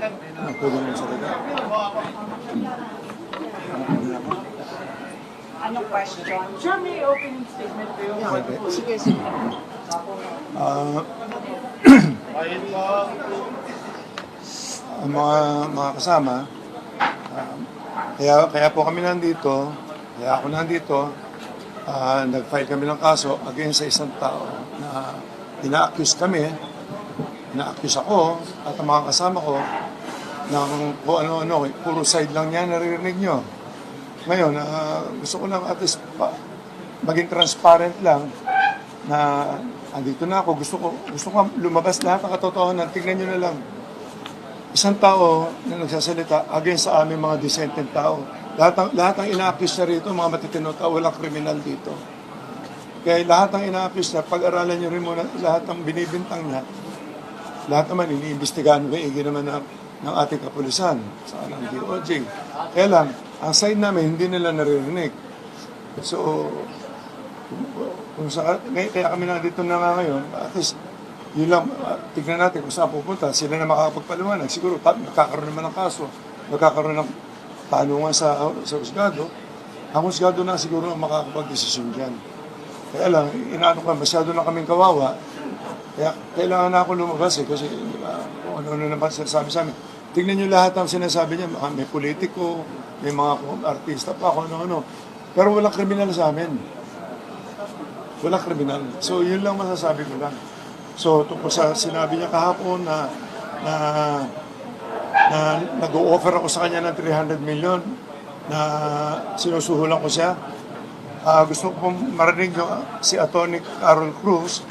Pwede mo salita. Anong question? Sure, may opening statement kayo. Okay. Sige, sige. Ang mga kasama, kaya po kami nandito, kaya ako nandito, nag-file kami ng kaso against sa isang tao na ina-accuse kami, ina-accuse ako at ang mga kasama ko ng kung ano-ano, puro side lang niya, naririnig nyo. Ngayon, gusto ko lang at least maging transparent lang na andito na ako, gusto ko lumabas lahat ng katotohanan, tignan nyo na lang. Isang tao na nagsasalita against sa aming mga dissenting tao. Lahat ng ina-accuse niya rito, mga matitino tao, walang kriminal dito. Kaya lahat ng ina-accuse niya, pag-aralan niyo rin muna lahat ng binibintang niya. Lahat naman iniimbestigahan maigi naman ng ating kapulisan sa ng DOJ. Kaya lang, ang side namin, hindi nila naririnig. So, kaya kami nandito na nga ngayon, at least, yun lang, tignan natin kung saan pupunta. Sila na makakapagpaliwanag. Siguro, magkakaroon naman ng kaso. Magkakaroon ng tanungan sa husgado. Ang husgado na siguro ang makakapag-desisyon dyan. Kaya lang, inaano ka, masyado na kaming kawawa. Kaya kailangan na ako lumabas kasi kung ano-ano naman sinasabi sa amin. Tignan nyo lahat ang sinasabi niya. May politiko, may mga artista pa, kung ano-ano. Pero walang kriminal sa amin. Walang kriminal. So, yun lang masasabi ko lang. So, tungkol sa sinabi niya kahapon na nag-o-offer ako sa kanya ng 300 million na sinusuhulan ko siya. Gusto ko marinig si Atty. Carol Cruz,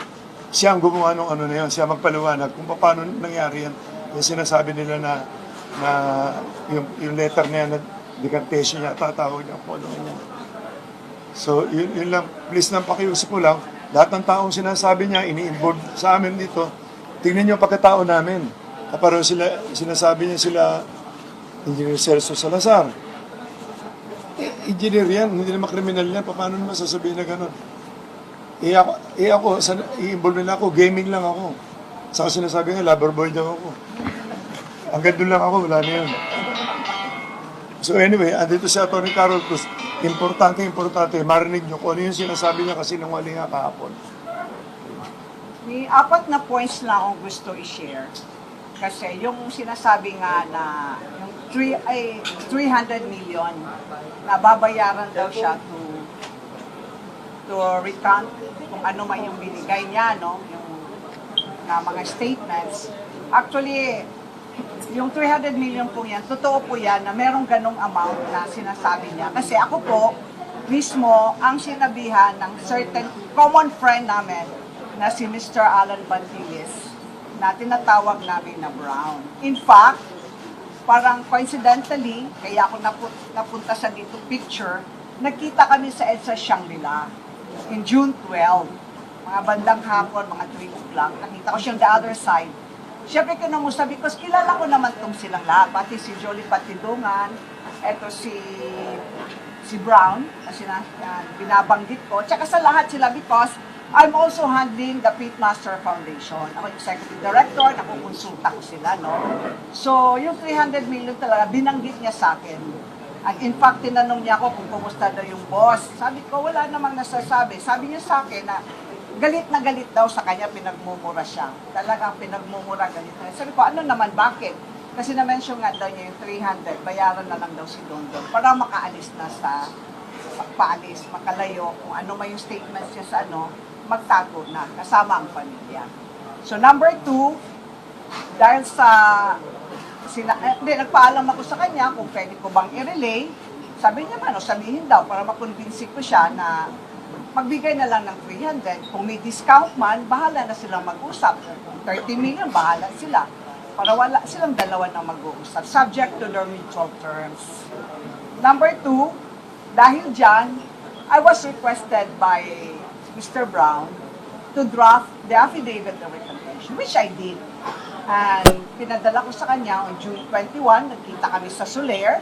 siya ang gumawa ng ano na yun, siya magpaliwanag kung paano nangyari yan. Yung sinasabi nila na yung letter niya na decantation niya, tatawag niya po ano niya. So, yun lang, please lang pakiusap ko lang. Lahat ng taong sinasabi niya, ini-involve sa amin dito, tingnan niyo ang pagkatao namin. Kaparo sinasabi niya sila, Engineer Celso Salazar. Engineer yan, hindi naman kriminal yan, paano naman sasabihin na gano'n? Ako, i-involve nila ako, gaming lang ako. Saka sinasabi nga, lover boy daw ako. Hanggang doon lang ako, wala na yun. So anyway, andito si Atty. Carol Cruz. Importante, marinig nyo kung ano yung sinasabi niya kasi nung wali nga kahapon. May 4 na points na akong gusto i-share. Kasi yung sinasabi nga na yung 300 million na babayaran daw siya to recount kung ano man yung binigay niya, no? Yung na mga statements. Actually, yung 300 million po yan, totoo po yan na merong ganong amount na sinasabi niya. Kasi ako po, mismo, ang sinabihan ng certain common friend namin na si Mr. Alan Bantilis na tinatawag namin na Brown. In fact, parang coincidentally, kaya ako napunta sa dito picture, nagkita kami sa EDSA Shangri-La in June 12. Mga bandang hapon, mga 3 o'clock, nakita ko siyang the other side. Siyempre kinamusta because kilala ko naman itong silang lahat. Pati si Jolie Patidungan, eto si Brown, kasi binabanggit ko. Tsaka sa lahat sila because I'm also handling the Pitmaster Foundation. Ako yung Executive Director, nakukonsulta ko sila, no? So, yung 300 million talaga, binanggit niya sa akin. In fact, tinanong niya ako kung kumusta daw yung boss. Sabi ko, wala namang nasasabi. Sabi niya sa akin na galit na galit daw sa kanya, pinagmumura siya. Talagang pinagmumura, galit na. Sabi ko, ano naman, bakit? Kasi na-mention nga daw niya yung 300, bayaran na lang daw si Dondon para makaalis na sa paalis, makalayo, kung ano may yung statements niya sa ano, magtago na, kasama ang pamilya. So number 2, dahil sa nagpaalam ako sa kanya kung pwede ko bang i-relay, sabi niya man, sabihin daw para makonvince ko siya na magbigay na lang ng 300. Kung may discount man, bahala na silang mag-usap. Kung 30 million, bahala sila. Para wala silang dalawa na mag-uusap. Subject to their mutual terms. Number 2, dahil dyan, I was requested by Mr. Brown to draft the affidavit of recantation, which I did. And pinadala ko sa kanya on June 21, nagkita kami sa Soler.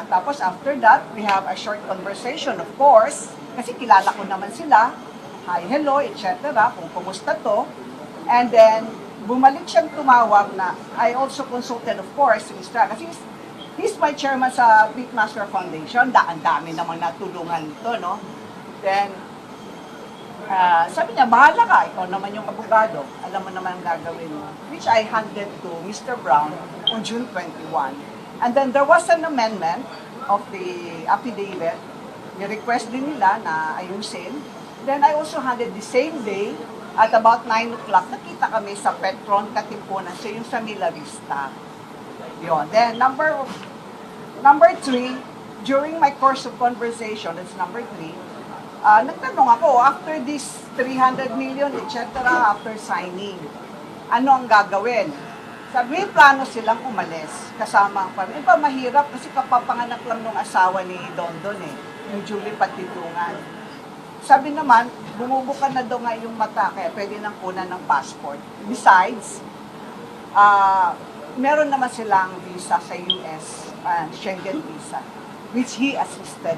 Tapos after that, we have a short conversation, of course, kasi kilala ko naman sila, hi, hello, etc., kung kumusta to. And then, bumalik siyang tumawag na I also consulted, of course, si Mr. Kasi he's my chairman sa Beatmaster Foundation. Ang dami namang natulungan nito, no? Then, sabi niya, bahala ka, ikaw naman yung abogado. Alam mo naman ang gagawin mo. Which I handed to Mr. Brown on June 21. And then there was an amendment of the affidavit. Ni-request din nila na ayusin. Then I also handed the same day, at about 9 o'clock, nakita kami sa Petron Katipunan, so yung sa Mila Vista. Yun. Then number 3, during my course of conversation, that's number 3, nagtanong ako, after this 300 million, etc., after signing, ano ang gagawin? Sabi, may plano silang umalis, kasama ang pamilya. Iba, mahirap kasi kapapanganak lang nung asawa ni Dondon yung Julie Patitungan. Sabi naman, bumubuka na daw nga yung mata, kaya pwede nang kunan ng passport. Besides, meron naman silang visa sa US, Schengen visa, which he assisted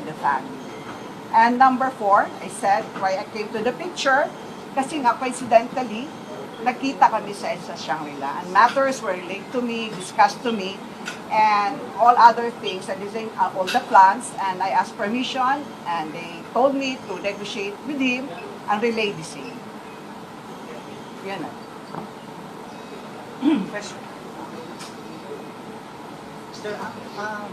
the family. And number 4, I said, why I came to the picture, kasi nga coincidentally, nagkita kami sa Shangri-La. And matters were relayed to me, discussed to me, and all other things, I designed all the plans, and I asked permission, and they told me to negotiate with him and relay the same. Yan na. Question. Mr.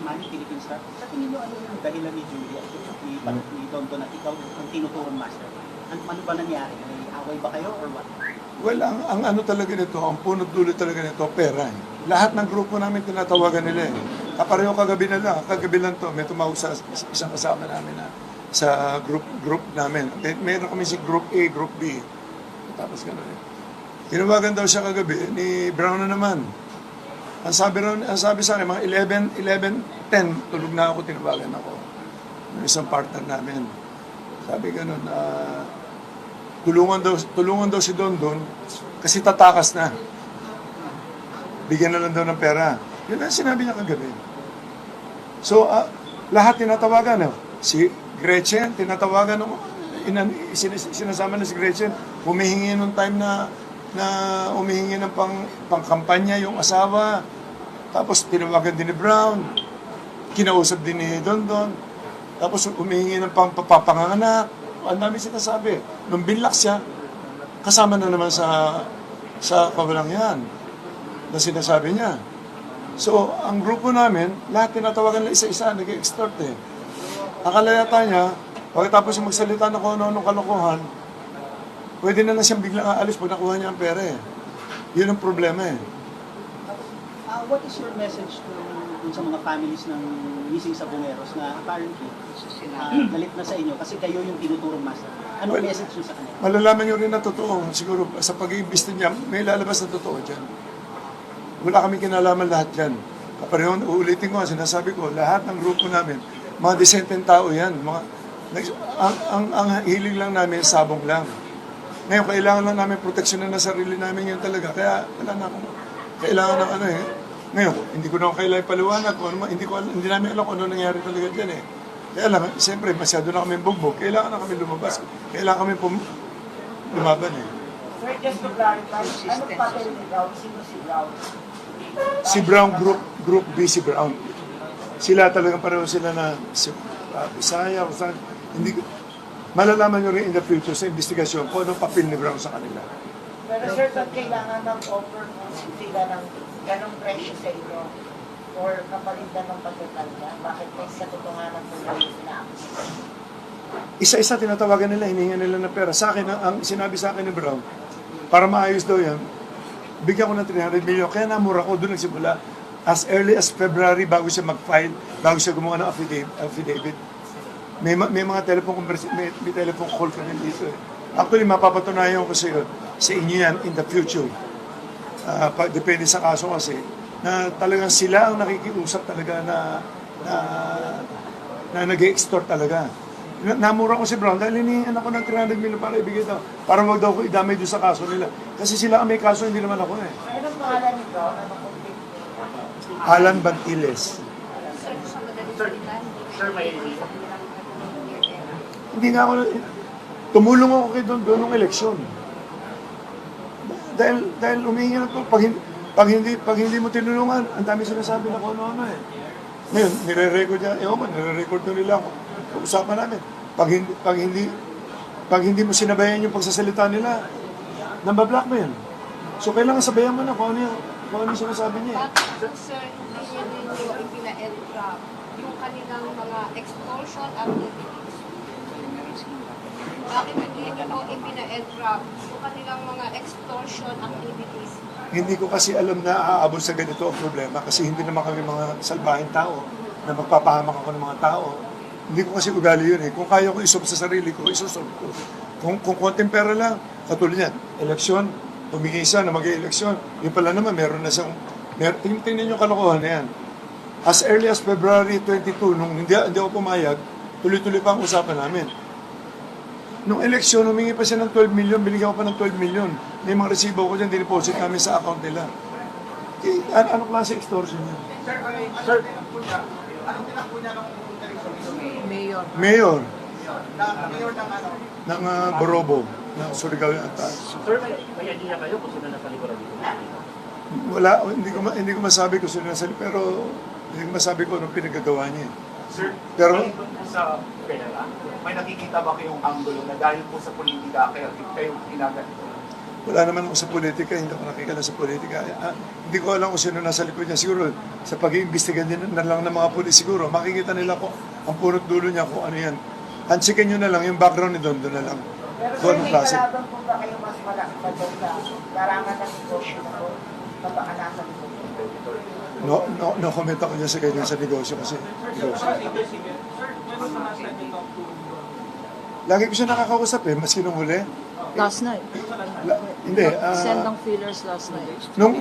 Manny Philippine Star, sa tingin nyo ano yung dahilan ni Julia at ni Dondon at ikaw ang tinuturong master? Ano ba nangyari? May away ba kayo or what? Well, ang ano talaga nito, ang punot dulo talaga nito, pera. Lahat ng grupo namin tinatawagan nila eh. Kapareho kagabi lang to, may tumawag sa isang kasama namin na sa group namin. Meron kami si group A, group B. Tapos gano'n eh. Tinawagan daw siya kagabi ni Brown na naman. Ang sabi sa akin, mga 11:10, tulog na ako, tinawagan ako. Ng isang partner namin. Sabi gano'n, tulungan daw si Dondon kasi tatakas na. Bigyan na lang daw ng pera. Yun ang sinabi niya kagabi. So, lahat tinatawagan. Si Gretchen, tinatawagan sinasama na si Gretchen. Humihingi nung time na humihingi ng pangkampanya yung asawa. Tapos tinawagan din ni Brown. Kinausap din ni Dondon. Tapos humihingi ng papanganak. Ang dami sinasabi. Nung binlock siya, kasama na naman sa kawalang yan na sinasabi niya. So, ang grupo namin, lahat tinatawagan na isa-isa, nag-extort eh. Akala yata niya, pagkatapos yung magsalita na kung ano-anong kalokohan, pwede na siyang biglang aalis pag nakuha niya ang pera eh. Yun ang problema eh. What is your message dun sa mga families ng missing Saboneros na apparently galit na sa inyo kasi kayo yung tinuturong master? Anong message nyo sa kanila? Malalaman nyo rin na totoo. Siguro sa pag-iimbista niya, may lalabas na totoo dyan. Wala kami kinalaman lahat dyan. Kapareho, uulitin ko, sinasabi ko, lahat ng grupo namin, mga disenteng tao yan. Ang hiling lang namin, sabong lang. Ngayon, kailangan lang namin proteksyonan na sarili namin yun talaga. Kaya wala na akong kailangan ng ano eh. Ngayon, hindi ko na kailangan paliwanag kung ano, hindi namin alam kung ano nangyari talaga dyan eh. Kaya lang, siyempre, masyado na kami bugbog. Kailangan na kami lumabas. Kailangan kami lumaban eh. Sir, just to clarify, ano papel ni Brown? Sino si Brown? Si Brown, group B si Brown. Sila talagang pareho sila na Bisaya, hindi malalaman nyo rin in the future sa investigasyon kung anong papel ni Brown sa kanila. Pero sir, ba't kailangan ng offer mo sila ng ganong presyo sa inyo or kapalitan ng pagkakalda? Bakit may katotohanan po yung sinabi? Isa-isa tinatawagan nila, hinihingan nila ng pera. Sa akin, ang sinabi sa akin ni Brown, para maayos daw yan, bigyan ko ng 300 million. Kaya namura ko, doon nagsimula. As early as February, bago siya mag-file, bago siya gumawa ng affidavit. May mga telephone call ka rin dito eh. Actually, mapapatunayan ko sa inyo yan in the future. Depende sa kaso kasi, na talagang sila ang nakikiusap talaga na nag-extort talaga. Namura ko si Brown dahil hinihingan ako ng 300 million para ibigay daw. Para wag daw ko idamay doon sa kaso nila. Kasi sila ang may kaso, hindi naman ako eh. Anong pangalan ni Brown? Anong complete? Alan Bantiles. Sir, may Hindi nga ako, tumulong ako kay doon ng eleksyon. dahil humingi ng tulong. Pag hindi mo tinulungan, ang dami sinasabi na kung ano-ano eh. Ngayon, nire-record niya, ewan ko, nire-record na nila ako. Usapan namin. Pag hindi mo sinabayan yung pagsasalita nila, nambablock mo yun. So, kailangan sabayan mo na kung ano yung sinasabi niya. Bakit, sir, hindi niyo ninyo ipina-entrap yung kanilang mga expulsion activities? Bakit hindi niyo ipina-entrap yung kanilang mga extortion activities? Hindi ko kasi alam na aabot sa ganito ang problema kasi hindi naman kami mga salbahing tao na magpapahamak ako ng mga tao. Hindi ko kasi ugali yun eh. Kung kaya ko isolve sa sarili ko, isosolve ko. Kung konting pera lang, katulad yan, eleksyon, humingi isa na mag-eleksyon. Yung pala naman, meron na siyang, tingnan yung kalokohan na yan. As early as February 22, nung hindi ako pumayag, tuloy-tuloy pa ang usapan namin. Nung eleksyon, humingi pa siya ng 12 million, binigyan ko pa ng 12 million. May mga resibo ko dyan, dineposit namin sa account nila. Ano klase extortion yan? Sir, anong tinakbo niya nung Mayor. Mayor mayor ng ano? ng Borobo, ng Surigao yata. Sir, may idea kayo kung sino nasa likuran dito? Wala, hindi ko masabi kung sino nasa, pero hindi ko masabi kung anong pinagagawa niya. Sir, Pero- dahil po sa pera, may nakikita ba kayong angulo na dahil po sa politika kayo ginaganito? Wala naman ako sa politika, hindi ako nakikita sa politika. Hindi ko alam kung sino nasa likod niya. Siguro, sa pag-iimbestigan din na lang ng mga pulis, siguro, makikita nila ko ang punot dulo niya kung ano yan. Hansikin nyo na lang, yung background ni Don, doon na lang. Pero Kung sir, anong may klase. kalaban po ba kayo mas malaki pa doon sa larangan ng negosyo na po? Kapakanasan po. No comment ako dyan sa ganyan sa negosyo kasi negosyo. Lagi ko siya nakakausap eh, maski nung huli. Last night. Hindi, Send ng feelers last night. nung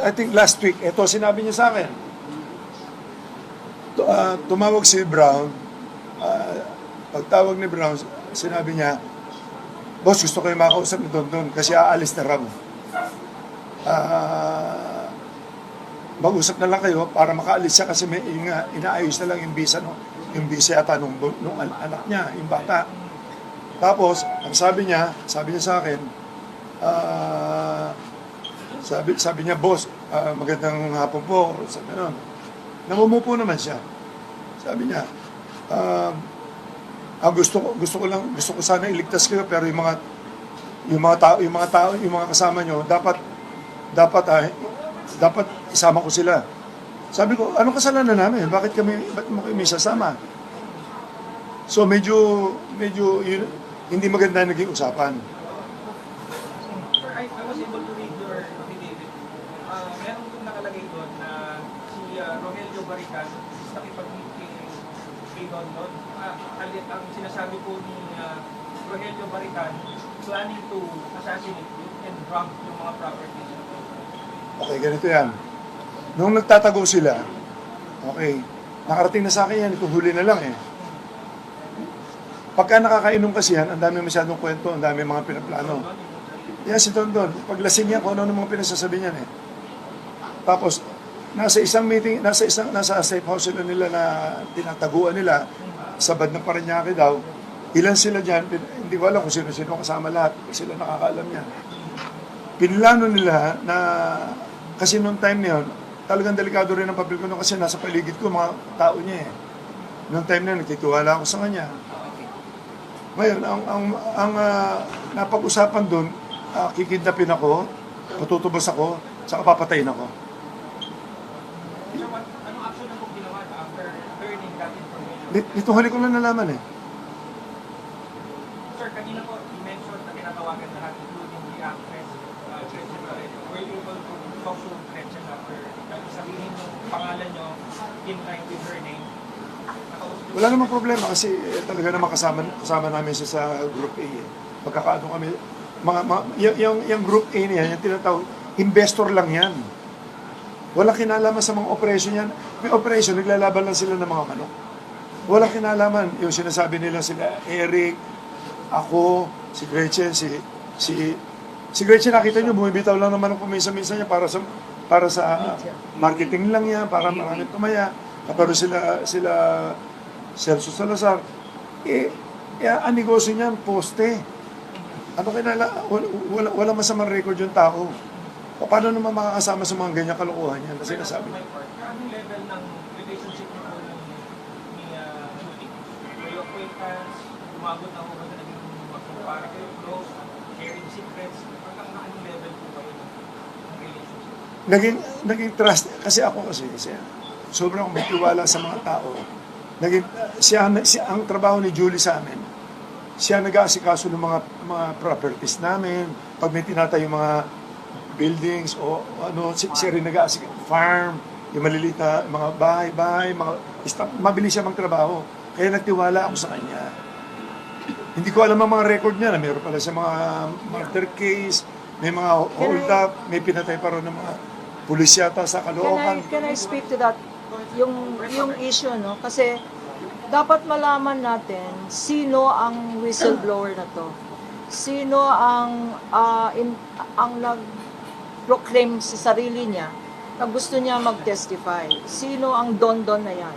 I think last week, ito sinabi niya sa akin. Tumawag si Brown, pagtawag ni Brown, sinabi niya, boss, gusto ko yung makausap ni Don kasi aalis na raw. Mag-usap na lang kayo para makaalis siya kasi may inaayos na lang yung visa, no? Yung visa yata nung anak niya, yung bata. Tapos, ang sabi niya sa akin, sabi niya, boss, magandang hapon po. Sabi nun. Namumupo naman siya. Sabi niya, gusto ko sana iligtas kayo pero yung mga kasama nyo, dapat isama ko sila. Sabi ko, anong kasalanan namin? Ba't mo kami sasama? So medyo hindi maganda naging usapan. Sir, I was able to read your affidavit. Meron kong nakalagay doon na si Rogelio Barican is nakipag-meet kay Don. Ang sinasabi po ni Rogelio Barican, planning to assassinate you and rob yung mga properties. Okay, ganito yan. Nung nagtatago sila, okay, nakarating na sa akin yan, itong huli na lang eh. Pagka nakakainom kasi yan, ang dami masyadong kwento, ang dami mga pinaplano. Yan si Don, paglasing niya, kung ano mga pinasasabi niyan eh. Tapos, nasa isang meeting, nasa safe house sila nila na tinataguan nila, sa bad ng Parañaque daw, ilan sila dyan, hindi ko alam kung sino-sino kasama lahat, sila nakakaalam yan. Pinlano nila na, kasi noong time na yun, talagang delikado rin ang papel ko kasi nasa paligid ko, mga tao niya eh. Noong time na yun, nagtitiwala ako sa kanya. Ngayon, ang napag-usapan doon, kikidnapin ako, patutubos ako, saka papatayin ako. So, anong action na po ginawa after learning that information? Dito huli ko lang nalaman eh. Sir, kanina po, you mentioned na tinatawagan lahat, including the actress, Gretchen Barreto. Were you able to talk to Gretchen after sabihin yung pangalan nyo in line with her name? Wala namang problema kasi talaga naman kasama namin siya sa Group A eh. Pagkakaano kami, yung Group A niya, yung tinatawag, investor lang yan. Walang kinalaman sa mga operation yan. May operation, naglalaban lang sila ng mga manok. Walang kinalaman. Yung sinasabi nila sila, Eric, ako, si Gretchen, si Gretchen, nakita nyo, bumibitaw lang naman ng kuminsan-minsan niya para sa marketing lang yan, para maraming tumaya. Pero sila Celso Salazar, ang negosyo niyan, poste. Ano wala masamang record yung tao. Paano naman makakasama sa mga ganyan kalokohan yan? Kasi nasabi. Anong level ng relationship niyo po ni Judy? Kayo acquaintance, umabot na ako ba na naging magkumpara kayo, close, sharing secrets, hanggang anong level po kayo ng relationship? Naging trust. Kasi sobrang akong may tiwala sa mga tao. Ang trabaho ni Julie sa amin, siya nag-aasikaso ng mga properties namin. Pag may tinatayo mga buildings o siya rin nag-aasikaso, farm, yung maliliit na mga bahay, mabilis siya magtrabaho. Kaya nagtiwala ako sa kanya. Hindi ko alam ang mga record niya na mayroon pala sa mga murder case, may mga hold up, may pinatay pa rin ng mga pulis yata sa Caloocan. Can I speak to that? Yung issue, no? Kasi dapat malaman natin sino ang whistleblower na to. Sino ang nag-proclaim sa sarili niya na gusto niya mag-testify. Sino ang don-don na yan?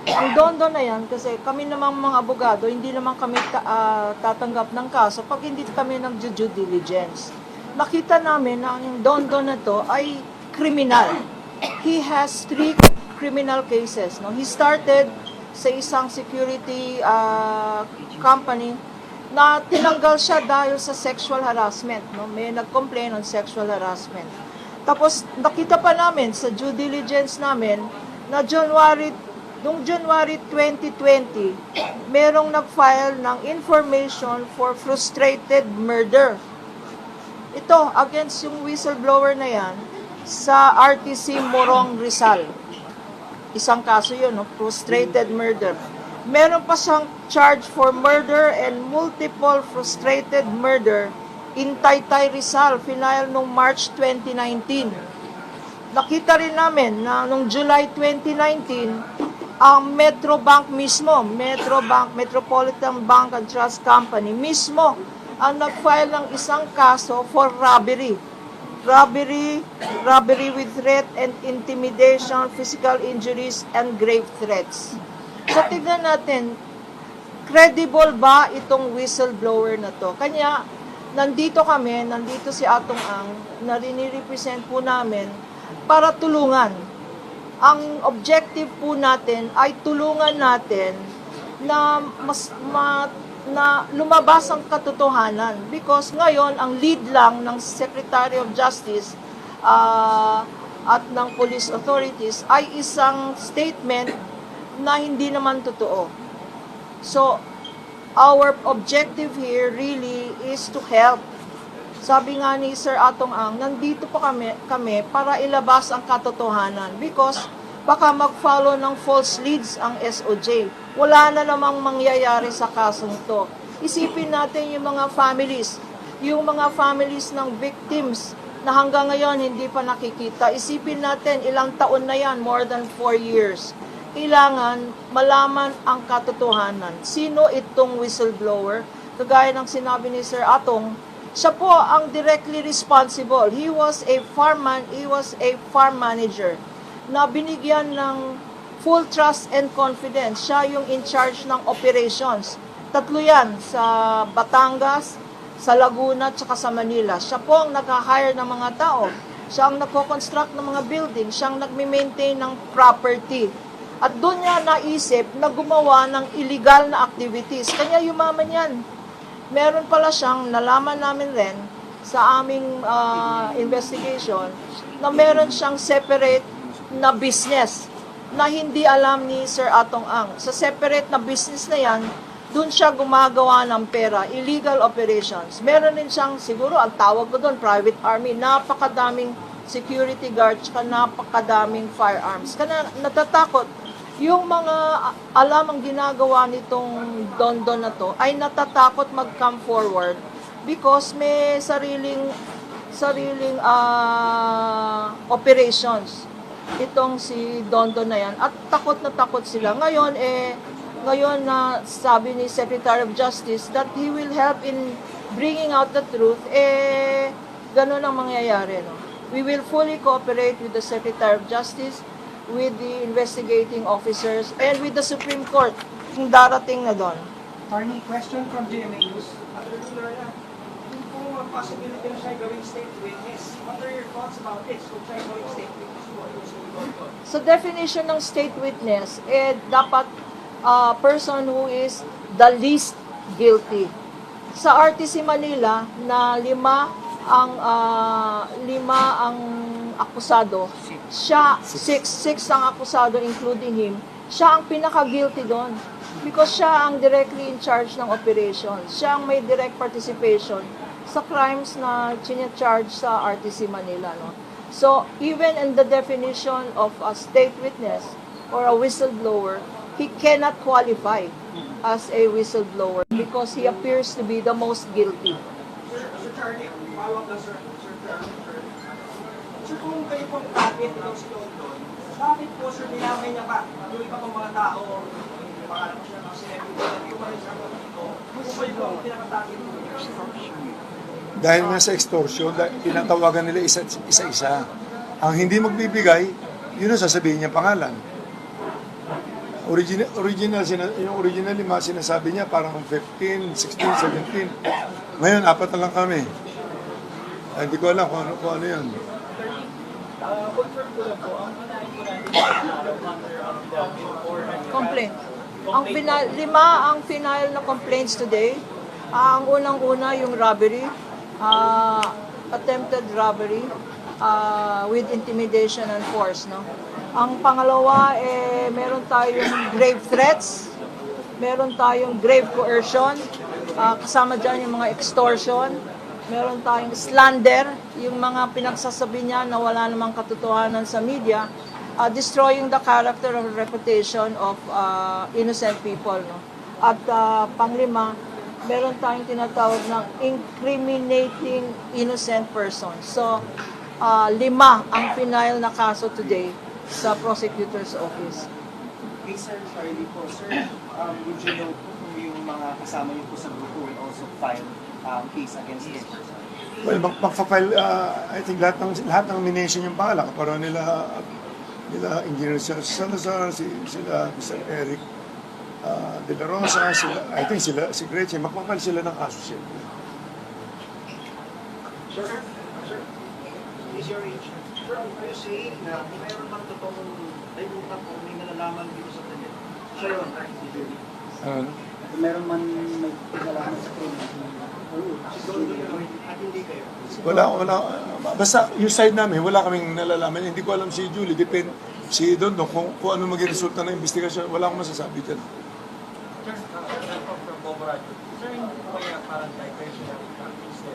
Ang don-don na yan, kasi kami namang mga abogado, hindi naman kami tatanggap ng kaso pag hindi kami nag-due diligence. Nakita namin na ang don-don na to ay kriminal. He has 3 criminal cases. No? He started sa isang security company na tinanggal siya dahil sa sexual harassment. No? May nag-complain on sexual harassment. Tapos nakita pa namin sa due diligence namin na noong January 2020, merong nag-file ng information for frustrated murder. Ito, against yung whistleblower na yan, sa RTC Morong Rizal. Isang kaso yun, no? Frustrated murder. Meron pa siyang charge for murder and multiple frustrated murder in Taytay Rizal, final noong March 2019. Nakita rin namin na noong July 2019, ang Metrobank mismo, Metropolitan Bank and Trust Company mismo, ang nag-file ng isang kaso for robbery. Robbery with threat and intimidation, physical injuries, and grave threats. So, tignan natin, credible ba itong whistleblower na to? Kanya, nandito si Atong Ang, na rini-represent po namin para tulungan. Ang objective po natin ay tulungan natin na na lumabas ang katotohanan, because ngayon ang lead lang ng Secretary of Justice at ng police authorities ay isang statement na hindi naman totoo. So our objective here really is to help. Sabi nga ni Sir Atong Ang, nandito po kami para ilabas ang katotohanan, because baka mag-follow ng false leads ang SOJ. Wala na namang mangyayari sa kasong to. Isipin natin yung mga families ng victims na hanggang ngayon hindi pa nakikita. Isipin natin, ilang taon na yan, more than 4 years. Kailangan malaman ang katotohanan. Sino itong whistleblower? Kagaya ng sinabi ni Sir Atong, siya po ang directly responsible. He was a farm manager na binigyan ng full trust and confidence. Siya yung in charge ng operations. 3 yan, sa Batangas, sa Laguna, at sa Manila. Siya po ang nag-hire ng mga tao. Siya ang nagko-construct ng mga building. Siya ang nagme-maintain ng property. At doon niya naisip na gumawa ng illegal na activities. Kanya yumaman yan. Meron pala siyang, nalaman namin rin sa aming investigation, na meron siyang separate na business na hindi alam ni Sir Atong Ang. Sa separate na business na yan, doon siya gumagawa ng pera, illegal operations. Meron din siyang, siguro, ang tawag ko doon, private army, napakadaming security guards, napakadaming firearms. Kaya natatakot. Yung mga alam ang ginagawa nitong Dondon na to, ay natatakot mag-come forward because may sariling operations itong si Dondon na yan, at takot na takot sila. Ngayon na sabi ni Secretary of Justice that he will help in bringing out the truth, ganun ang mangyayari. No? We will fully cooperate with the Secretary of Justice, with the investigating officers, and with the Supreme Court kung darating na doon. Attorney, question from GMA News. merong possibility na siya gawing state witness. What are your thoughts about this? Kung siya gawing state witness po, yung sumunod ko. So definition ng state witness, dapat person who is the least guilty. Sa RTC Manila na lima ang akusado, siya six ang akusado including him, siya ang pinaka-guilty doon. Because siya ang directly in charge ng operations. Siya ang may direct participation sa crimes na charge sa RTC Manila. No? So, even in the definition of a state witness or a whistleblower, he cannot qualify as a whistleblower because he appears to be the most guilty. Sir Charlie, follow up na sir. Sir, kung kayo pong target ng si London, bakit po sir nilamay niya pa yung iba pang mga tao, yung pangalan ko siya ng celebrity, yung mga siya dito, kung kayo po ang pinaka-target mo? Dahil nga sa extortion, tinatawagan nila isa-isa. Ang hindi magbibigay, yun ang sasabihin niya pangalan. Yung original lima, sinasabi niya parang 15, 16, 17. Ngayon, 4 na lang kami. Hindi ko alam kung ano yun. Confirm ko lang po, ang manahin ko natin Complaint. Lima ang final na complaints today. Ang unang-una yung robbery, attempted robbery with intimidation and force. No? Ang pangalawa, meron tayong grave threats, meron tayong grave coercion, kasama dyan yung mga extortion, meron tayong slander, yung mga pinagsasabi niya na wala namang katotohanan sa media, destroying the character or reputation of innocent people. No? At panglima, meron tayong tinatawag ng incriminating innocent persons. So, 5 ang final na kaso today sa prosecutor's office. Hey, Sir Charlie po. Sir, would you know po kung yung mga kasama niyo po sa grupo will also file case against this person? Well, magpa-file, I think lahat ng minention yung pangalan, kaparoon nila Engineer Salazar, sila Mr. Eric De La Rosa, I think si Gretchen, magpa-file sila ng kaso siya. Sir, is your age? Sir, are you saying na kung mayroon bang totoong ay utang o may nalalaman dito sa kanya? Siya yun, si Julie. Ano? Kung meron man may nalaman sa krimen, Si London yun, at hindi kayo. Wala. Basta yung side namin, wala kaming nalalaman. Hindi ko alam si Julie, depende si Don kung ano maging resulta ng investigasyon. Wala akong masasabi dyan. Sir, from Bobo Radio. Sir, hindi po kaya parang diversion ng practice na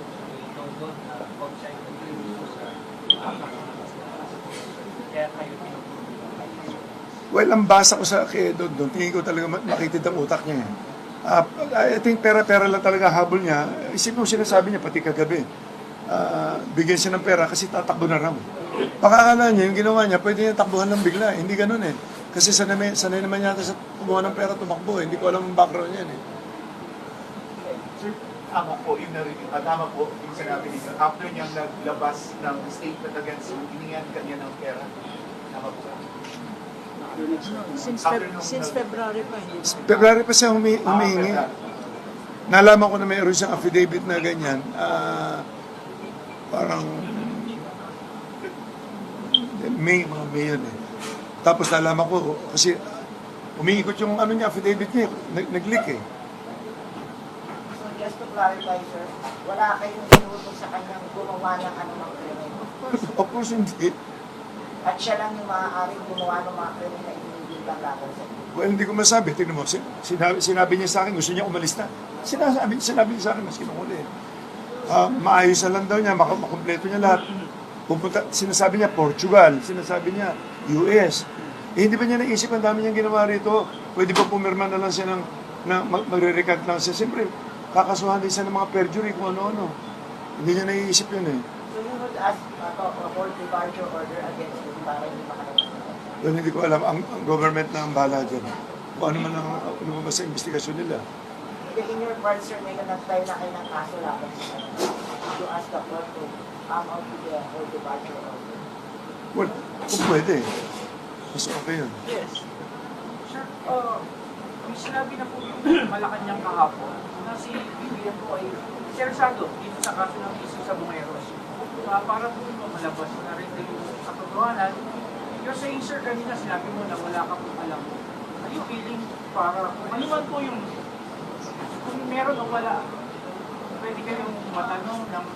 London na outside the clinic sa kaya kayo pinupulong. Well, ang basa ko sa kay Don, tingin ko talaga makitid ang utak niya. I think pera-pera lang talaga habol niya. Isipin mo sinasabi niya, pati kagabi. Bigyan siya ng pera kasi tatakbo na raw. Pakakala niya, yung ginawa niya, pwede niya takbuhan lang bigla. Hindi ganun eh. Kasi sanay naman yata sa kumuha ng pera, tumakbo. Hindi ko alam ang background niyan eh. Sir, tama po yung narinig. Tama po yung sinabi niya. After niyang naglabas ng statement against you, hiningan kanya ng pera. Tama po. Since February pa, hindi pa. February pa siya humihingi. Nalaman ko na mayroon siyang affidavit na ganyan. Parang May yun eh. Tapos nalaman ko, kasi umiikot yung ano niya, affidavit niya, nag-leak eh. So just to clarify, sir, wala kayong ginuto sa kanyang gumawa ng anumang krimen. Of course hindi. At siya lang yung maaaring gumawa ng mga krimen na inigitan laban sa inyo. Well, hindi ko masabi. Tingnan mo, sinabi niya sa akin, gusto niya umalis na. Sinabi niya sa akin, mas kinukuli. Maayos na lang daw niya, makumpleto niya lahat. Sinasabi niya Portugal, sinasabi niya US. Hindi ba niya naisip ang dami niyang ginawa rito? Pwede ba pumirma na lang siya magre-recant lang siya? Siyempre, kakasuhan din siya ng mga perjury kung ano-ano. Hindi niya naiisip yun eh. So you would ask for departure order against him para hindi makalabas. Well, hindi ko alam. Ang government na ang bahala dyan. Kung ano man ang lumabas sa investigasyon nila. In your part, sir, may nag-file na kayo ng kaso laban sa kanya. You ask the court to out for departure order. Well, kung pwede. Mas okay yun. Yes. Sir, may sinabi na po yung Malacanang kahapon na si BBM po ay sersado dito sa kaso ng isip sa Bumeros. Para po malabas na rin yung katotohanan. You're saying, sir, kanina sinabi mo na wala ka pong alam. Are you feeling para kung ano man po yung kung meron o wala, pwede kayong matanong ng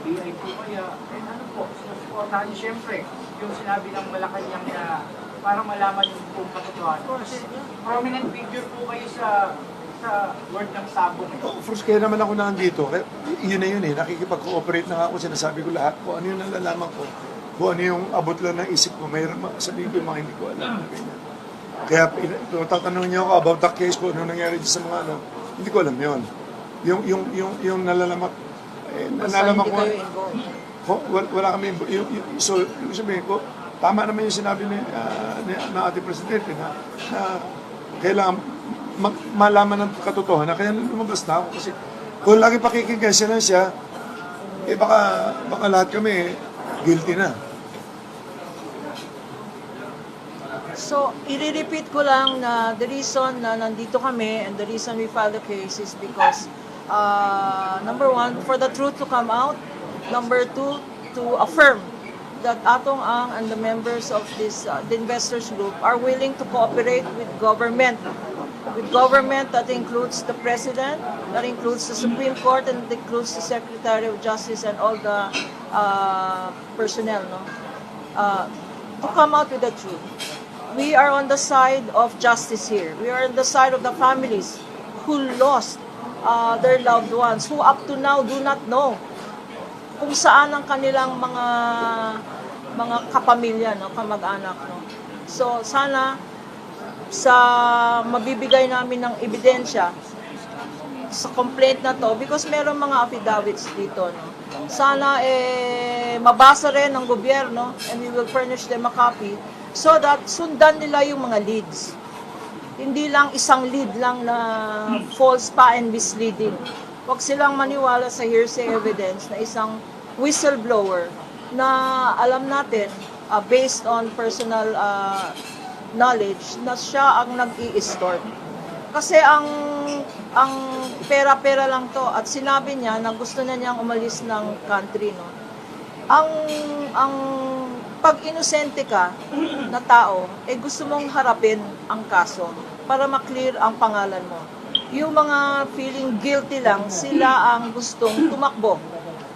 BI po kaya, ano po, sinusuportahan niyo siyempre yung sinabi ng Malacanang na para malaman yung kung katotohanan. Kasi prominent figure po kayo sa word ng sabong. Of course, kaya naman ako nandito. Yun na yun eh. Nakikipag-cooperate na nga ako. Sinasabi ko lahat kung ano yung nalalaman ko. Kung ano yung abot lang ng isip ko. Mayroon sabihin ko yung mga hindi ko alam. Ganyan. Kaya tatanungin niyo ako about the case ko, ano nangyari sa mga ano. Hindi ko alam yun. Yung nalalaman ko. Wala kami. So, sabihin ko, tama naman yung sinabi ni ating presidente na kailangan malaman ng katotohanan. Kaya lumabas na ako kasi kung lagi pakikinggan siya, baka lahat kami guilty na. So, i-repeat ko lang na the reason na nandito kami and the reason we filed the case is because number one, for the truth to come out. Number two, to affirm that Atong Ang and the members of this the investors group are willing to cooperate with government that includes the President, that includes the Supreme Court, and that includes the Secretary of Justice and all the personnel, to come out with the truth. We are on the side of justice here. We are on the side of the families who lost their loved ones, who up to now do not know kung saan ang kanilang mga kapamilya, kamag-anak. So sana sa mabibigay namin ng ebidensya sa complaint na to, because meron mga affidavits dito, sana mabasa rin ng gobyerno, and we will furnish them a copy so that sundan nila yung mga leads. Hindi lang isang lead lang na false pa and misleading. Huwag silang maniwala sa hearsay evidence na isang whistleblower na alam natin, based on personal knowledge, na siya ang nag-i-store. Kasi ang pera-pera lang to, at sinabi niya na gusto na niyang umalis ng country, Ang pag inosente ka na tao, gusto mong harapin ang kaso para maklear ang pangalan mo. Yung mga feeling guilty lang, sila ang gustong tumakbo.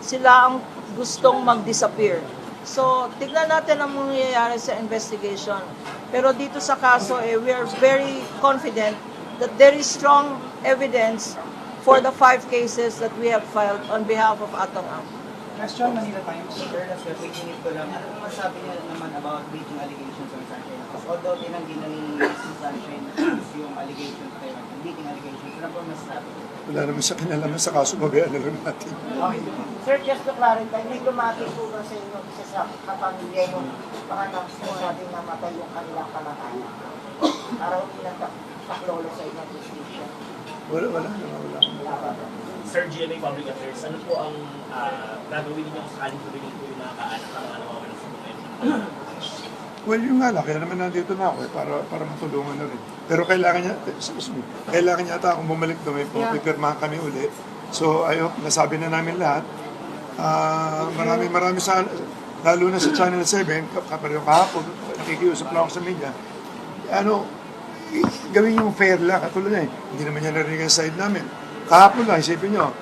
Sila ang gustong mag-disappear. So, tignan natin ang mangyayari sa investigation. Pero dito sa kaso, we are very confident that there is strong evidence for the 5 cases that we have filed on behalf of Atong Ang. Question, Manila Times, sir, that's the pagingit ko lang. Ano masabi niya naman about breaching allegations on Sunshine? Because although tinanggi na ni Sunshine yung allegations kayo, breaching allegations, ano po masasabi? Wala naman siya kinalaman sa kaso, babayaan na lang natin. Okay. Sir, just to clarify, may lumapit po ba sa inyo isa sa kapamilya yung baka na sinasabing namatay yung kanilang kamag-anak? Para hindi lang taklolo sa inyong decision. Wala. Sir GMA Public Affairs, ano po ang gagawin niyo sakaling humiling po yung mga kaanak ng mga nawawalan sa buhay? Well, yung nga lang, kaya naman nandito na ako para matulungan na rin. Pero kailangan niya ata akong bumalik doon, may pipirmahan kami ulit. So, nasabi na namin lahat. Marami sa, lalo na sa Channel 7, kapareho kahapon, nakikiusap lang ako sa media. Gawin yung fair lang, katulad na hindi naman niya narinig ang side namin. Kahapon lang, isipin nyo,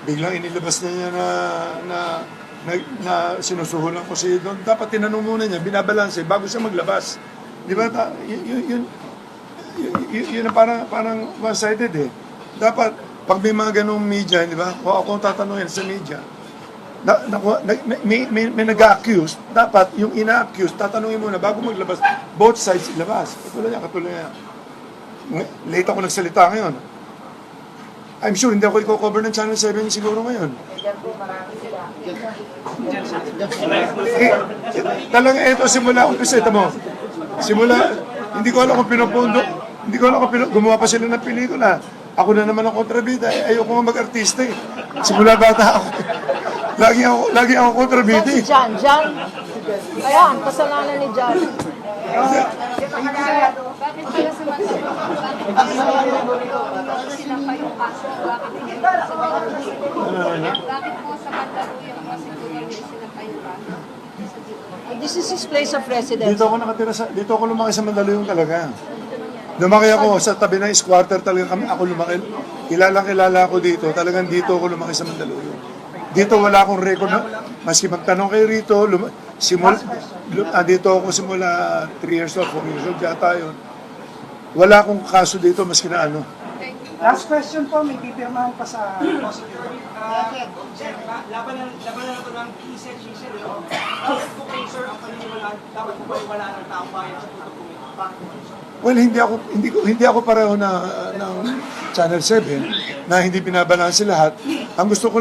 biglang inilabas na niya na sinusuhulan ko siya doon. Dapat tinanong muna niya, binabalanse bago siya maglabas. Di ba? Yun ang parang one-sided eh. Dapat, pag may mga ganong media, di ba? Kung ako tatanungin sa media, may nag-accuse, dapat yung ina-accuse, tatanungin muna bago maglabas, both sides ilabas. Katulad niya. Late ako nagsalita ngayon. I'm sure hindi ako i-cover ng Channel 7 siguro ngayon. Diyan po marami sila. Talaga ito simula umpisa mo. Hindi ko alam kung pinopondo, gumawa pa sila ng pelikula. Ako na naman ang kontrabida, ayoko nga mag-artista eh. Simula bata ako. Lagi ako kontrabida eh. John, Ayan, kasalanan ni Jolly. Bakit pala sa Mandaluyong sila pa yung kaso? Bakit hindi sa Mandaluyong? Bakit po sa Mandaluyong kasi hindi sila pa yung kaso? This is his place of residence. Dito ako nakatira dito ako lumaki sa Mandaluyong talaga. Lumaki ako sa tabi ng squatter talaga kami. Ako lumaki. Kilala ako dito. Talagang dito ako lumaki sa Mandaluyong. Dito wala akong record na, maski magtanong kayo rito, dito ako simula 3 years old, 4 years old yata yun. Wala akong kaso dito maski na ano. Last question po, may pipirmahan pa sa prosecutor. Sir, laban na ito ng he said, she said, bakit po kayo, sir, ang paniniwalaan, dapat po ba wala ng taong bayan sa tutukumin? Bakit po, sir? Well, hindi ako pareho na ng Channel 7 na hindi binabalanse lahat. Ang gusto ko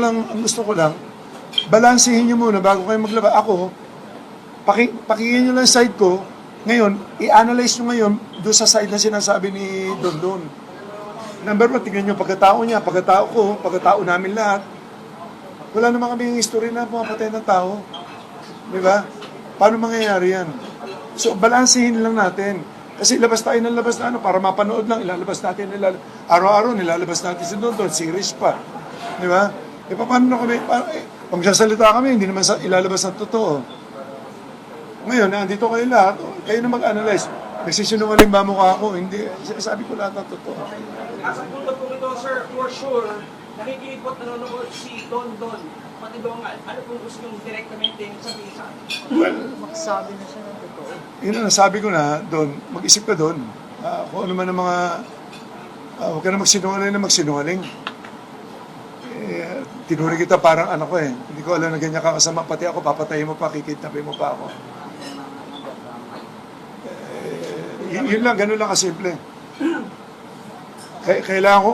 lang balansehin niyo muna bago kayo maglaba. Ako, pakinggan niyo lang side ko. Ngayon, i-analyze niyo ngayon doon sa side na sinasabi ni Don. Number 1, tingnan niyo pagkatao niya, pagkatao ko, pagkatao namin lahat. Wala naman kaming history na pumapatay ng tao. Di ba? Paano mangyayari yan? So, balansehin lang natin. Kasi labas tayo ng labas na para mapanood lang, ilalabas natin, araw-araw nilalabas natin si Don, series pa. Di ba? E paano na kami, pag sasalita kami, hindi naman ilalabas ng totoo. Ngayon, nandito kayo lahat, kayo na mag-analyze. Nagsisinungaling ba mukha ako? Hindi, sabi ko lahat ng totoo. Sa punto po ito, sir, for sure, nakikinig po at nanonood si Don. Pati Dongal, ano pong gusto nyo direktamente sabihin sa akin? Well, Magsabi na siya ng totoo. yun ang nasabi ko na, Don, mag-isip ka doon. Kung ano man ang mga, huwag ka na magsinungaling. Tinuri kita parang anak ko eh. Hindi ko alam na ganyan kakasama. Pati ako, papatayin mo pa, kikidnapin mo pa ako. Yun lang, ganun lang kasimple. Kailangan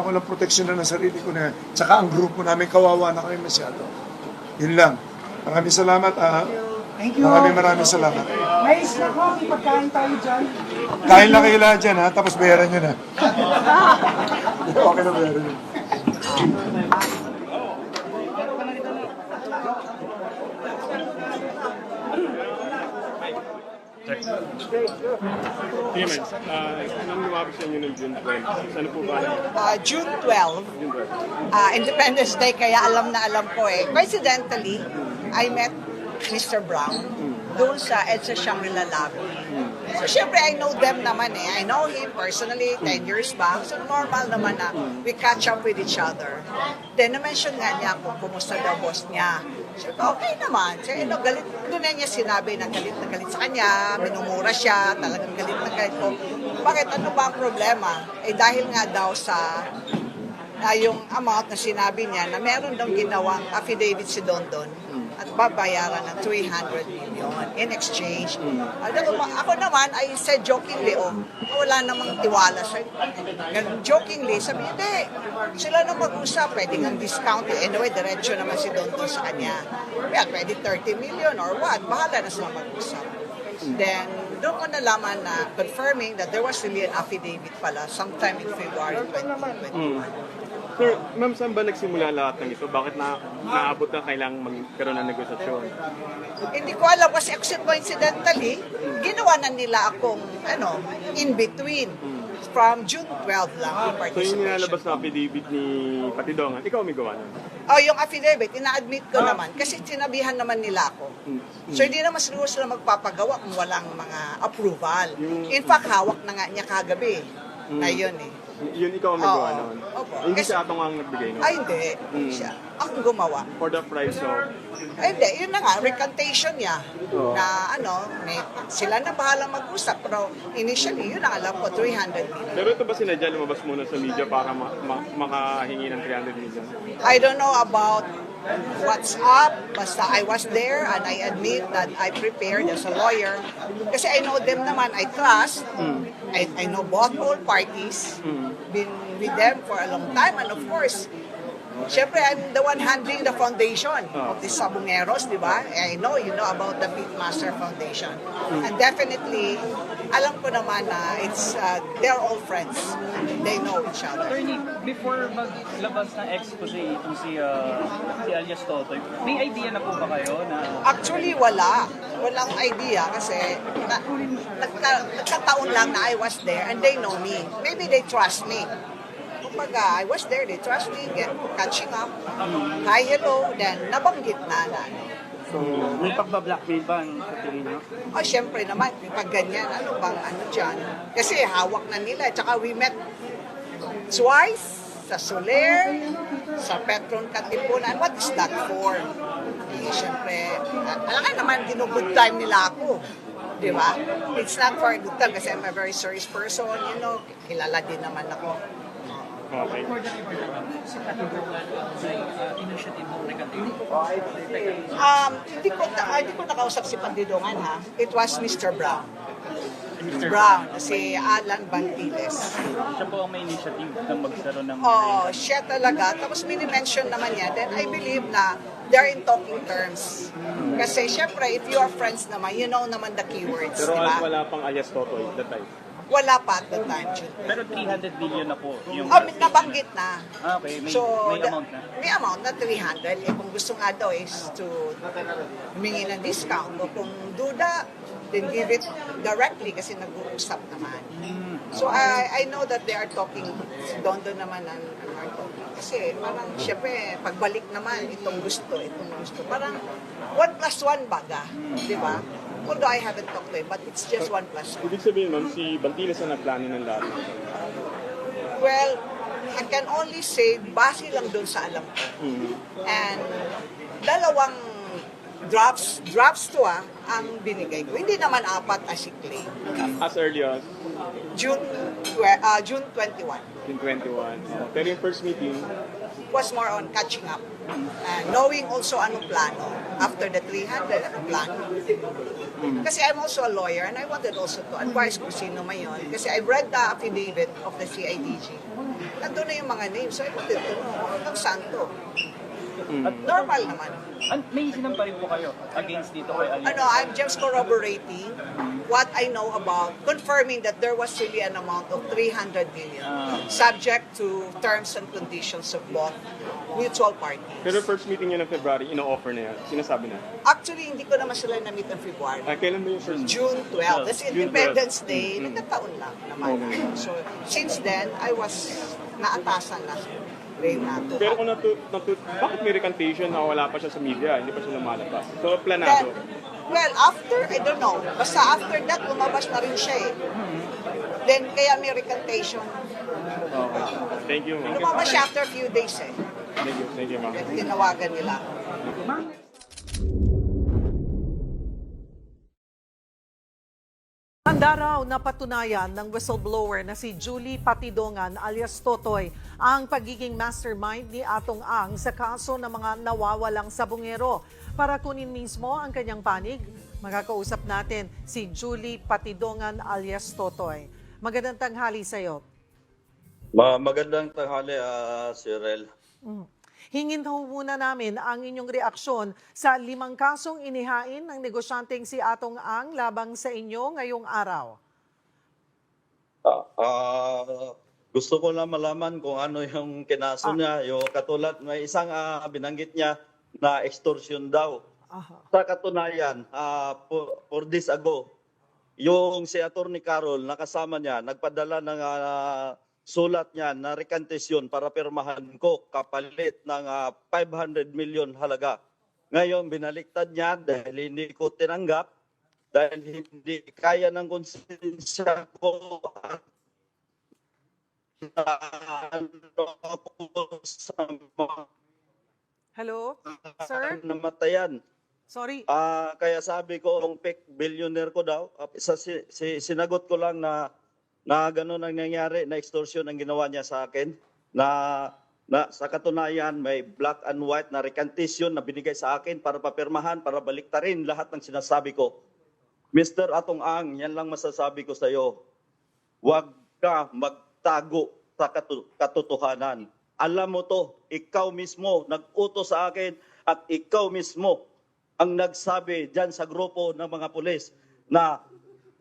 ko ng proteksyon na ng sarili ko na. Tsaka ang grupo namin, kawawa na kami masyado. Yun lang. Maraming salamat. Thank you. Maraming salamat. May snack mo, may pagkain tayo dyan. Kain lang kayo lahat dyan, ha? Tapos bayaran nyo na. Okay na bayaran nyo. Tiyaman, nang lumabas sa inyo ng June 20, ano po ba? June 12, Independence Day, kaya alam na alam ko eh. Coincidentally, I met Mr. Brown doon sa EDSA Shangri-La lobby. So, syempre, I know them naman eh. I know him personally 10 years back. So, normal naman na we catch up with each other. Then, na-mention nga niya kung kumusta daw boss niya. So, okay naman. So, galit. Doon na niya sinabi na galit sa kanya, minumura siya, talagang galit na galit ko. Bakit? Ano ba ang problema? Eh, dahil nga daw sa yung amount na sinabi niya na meron daw ginawang affidavit si Don at babayaran ng 300 million in exchange. Ako naman, I said jokingly, wala namang tiwala sa jokingly, sabi, hindi, sila na mag-usap, pwede ng discount. Anyway, diretso naman si Don sa kanya. Well, pwede 30 million or what, bahala na sila mag-usap. Then, doon ko nalaman na confirming that there was really an affidavit pala sometime in February 2021. Sir, ma'am, saan ba nagsimula lahat ng ito? Bakit naabot na kailangang magkaroon ng negosasyon? Hindi ko alam kasi coincidentally, ginawa na nila akong in between. From June 12 lang yung So yung participation. nilalabas na affidavit ni Patidongan, ikaw may gawa nun? Yung affidavit, ina-admit ko naman kasi sinabihan naman nila ako. So hindi naman siguro sila magpapagawa kung walang mga approval. In fact, hawak na nga niya kagabi. Na yun eh. Yun ikaw ang may gawa Oo. nun? Opo. Hindi Kasi- siya atong ang nagbigay nun? Ay, hindi. Siya. Akong gumawa. For the price of... Ay, hindi. Yun na nga, recantation niya. Na sila na bahala mag-usap. Pero initially, yun ang alam ko, 300 million. Pero ito ba sinadya lumabas muna sa media para makahingi ng 300 million? I don't know about what's up. Basta I was there and I admit that I prepared as a lawyer. Kasi I know them naman. I trust. I know both parties. Been with them for a long time. And of course, Siyempre, I'm the one handling the foundation of the Sabongeros, di ba? I know, you know about the Beatmaster Foundation. And definitely, alam ko naman na they're all friends. They know each other. Attorney, before maglabas ng expose itong si alias Totoy, may idea na po ba kayo na Actually, walang idea kasi nagkataon lang na I was there and they know me. Maybe they trust me. Kumbaga, I was there, they trust me, catching up, hi, hello, then nabanggit na. so, may pagbablackmail ba ang sa tingin nyo? Oh, syempre naman, pag ganyan, ano bang ano dyan? Kasi hawak na nila, tsaka we met twice, sa Soler, sa Petron Katipunan. What is that for? Eh, syempre, alam ka naman, good time nila ako. Di ba? It's not for a good time kasi I'm a very serious person, you know, kilala din naman ako. Okay. Hindi ko nakausap si Pandidongan ha. It was Mr. Brown. Mr. Brown, si Alan Bantiles. Siya po ang may initiative na magkaroon ng Oh, siya talaga. Tapos mini-mention naman niya. Then I believe na they're in talking terms. Kasi syempre, if you are friends naman, you know naman the keywords, Pero di ba? wala pang alias Totoy that time. Wala pa at the time. Pero 300 billion na po yung Nabanggit na. Okay, may the- amount na. May amount na 300. Eh, kung gusto nga daw is to humingi ng discount. O kung duda, then give it directly kasi nag-uusap naman. So I know that they are talking, si Dondo naman ang are talking. Kasi parang syempre, pagbalik naman, itong gusto. Parang 1+1 baga, di ba? Although I haven't talked to him, but it's just 1+1. Ibig sabihin, ma'am, si Bantiles ang nagplano ng lahat. Well, I can only say, base lang doon sa alam ko. And dalawang drafts to ang binigay ko. Hindi naman 4 as he claimed. As early as June 21 in 21. Pero yung first meeting, was more on catching up. Knowing also anong plano. After the 300, anong plano. Kasi I'm also a lawyer and I wanted also to advise kung sino man yun. Kasi I read the affidavit of the CIDG. Nandun na yung mga names. So I wanted to know hanggang saan to. Normal naman. May sinam pa rin po kayo against dito kay alias? I'm just corroborating what I know about confirming that there was really an amount of 300 million subject to terms and conditions of both mutual parties. pero first meeting niya ng February, ino-offer na yan. Sinasabi na. Actually, hindi ko naman sila na-meet ng February. Kailan ba yung first meeting? June 12. That's June 12. Independence Day. Nagkataon lang naman. So, since then, I was naatasan na. Pero kung bakit may recantation na wala pa siya sa media, hindi pa siya lumalabas? So, Then, planado. well, after, I don't know. Basta after that, lumabas na rin siya eh. Then, kaya may recantation. Okay. Thank you, ma'am. Lumabas siya after a few days eh. Thank you, ma'am. Tinawagan nila. Handa raw na patunayan ng whistleblower na si Julie Patidongan alias Totoy ang pagiging mastermind ni Atong Ang sa kaso ng mga nawawalang sabongero. Para kunin mismo ang kanyang panig, makakausap natin si Julie Patidongan alias Totoy. Magandang tanghali sa iyo. Magandang tanghali, Sir Rel. Hingin ho muna namin ang inyong reaksyon sa 5 kasong inihain ng negosyanteng si Atong Ang labang sa inyo ngayong araw. Gusto ko lang malaman kung ano yung kinaso niya. Yung katulad, may isang binanggit niya na extortion daw. Sa katunayan, 4 days ago, yung si Atty. Carol, nakasama niya, nagpadala ng sulat niya na recantation para pirmahan ko kapalit ng 500 million halaga. Ngayon, binaliktad niya dahil hindi ko tinanggap, dahil hindi kaya ng konsensya ko at Hello, sir? namatayan. Sorry. Kaya sabi ko, kung fake billionaire ko daw, sinagot ko lang na gano'n ang nangyari, na extortion ang ginawa niya sa akin, na sa katunayan may black and white na recantation na binigay sa akin para papirmahan, para baliktarin lahat ng sinasabi ko. Mr. Atong Ang, yan lang masasabi ko sa iyo. Huwag ka magtago sa katotohanan. alam mo to, ikaw mismo nag-utos sa akin at ikaw mismo ang nagsabi dyan sa grupo ng mga pulis na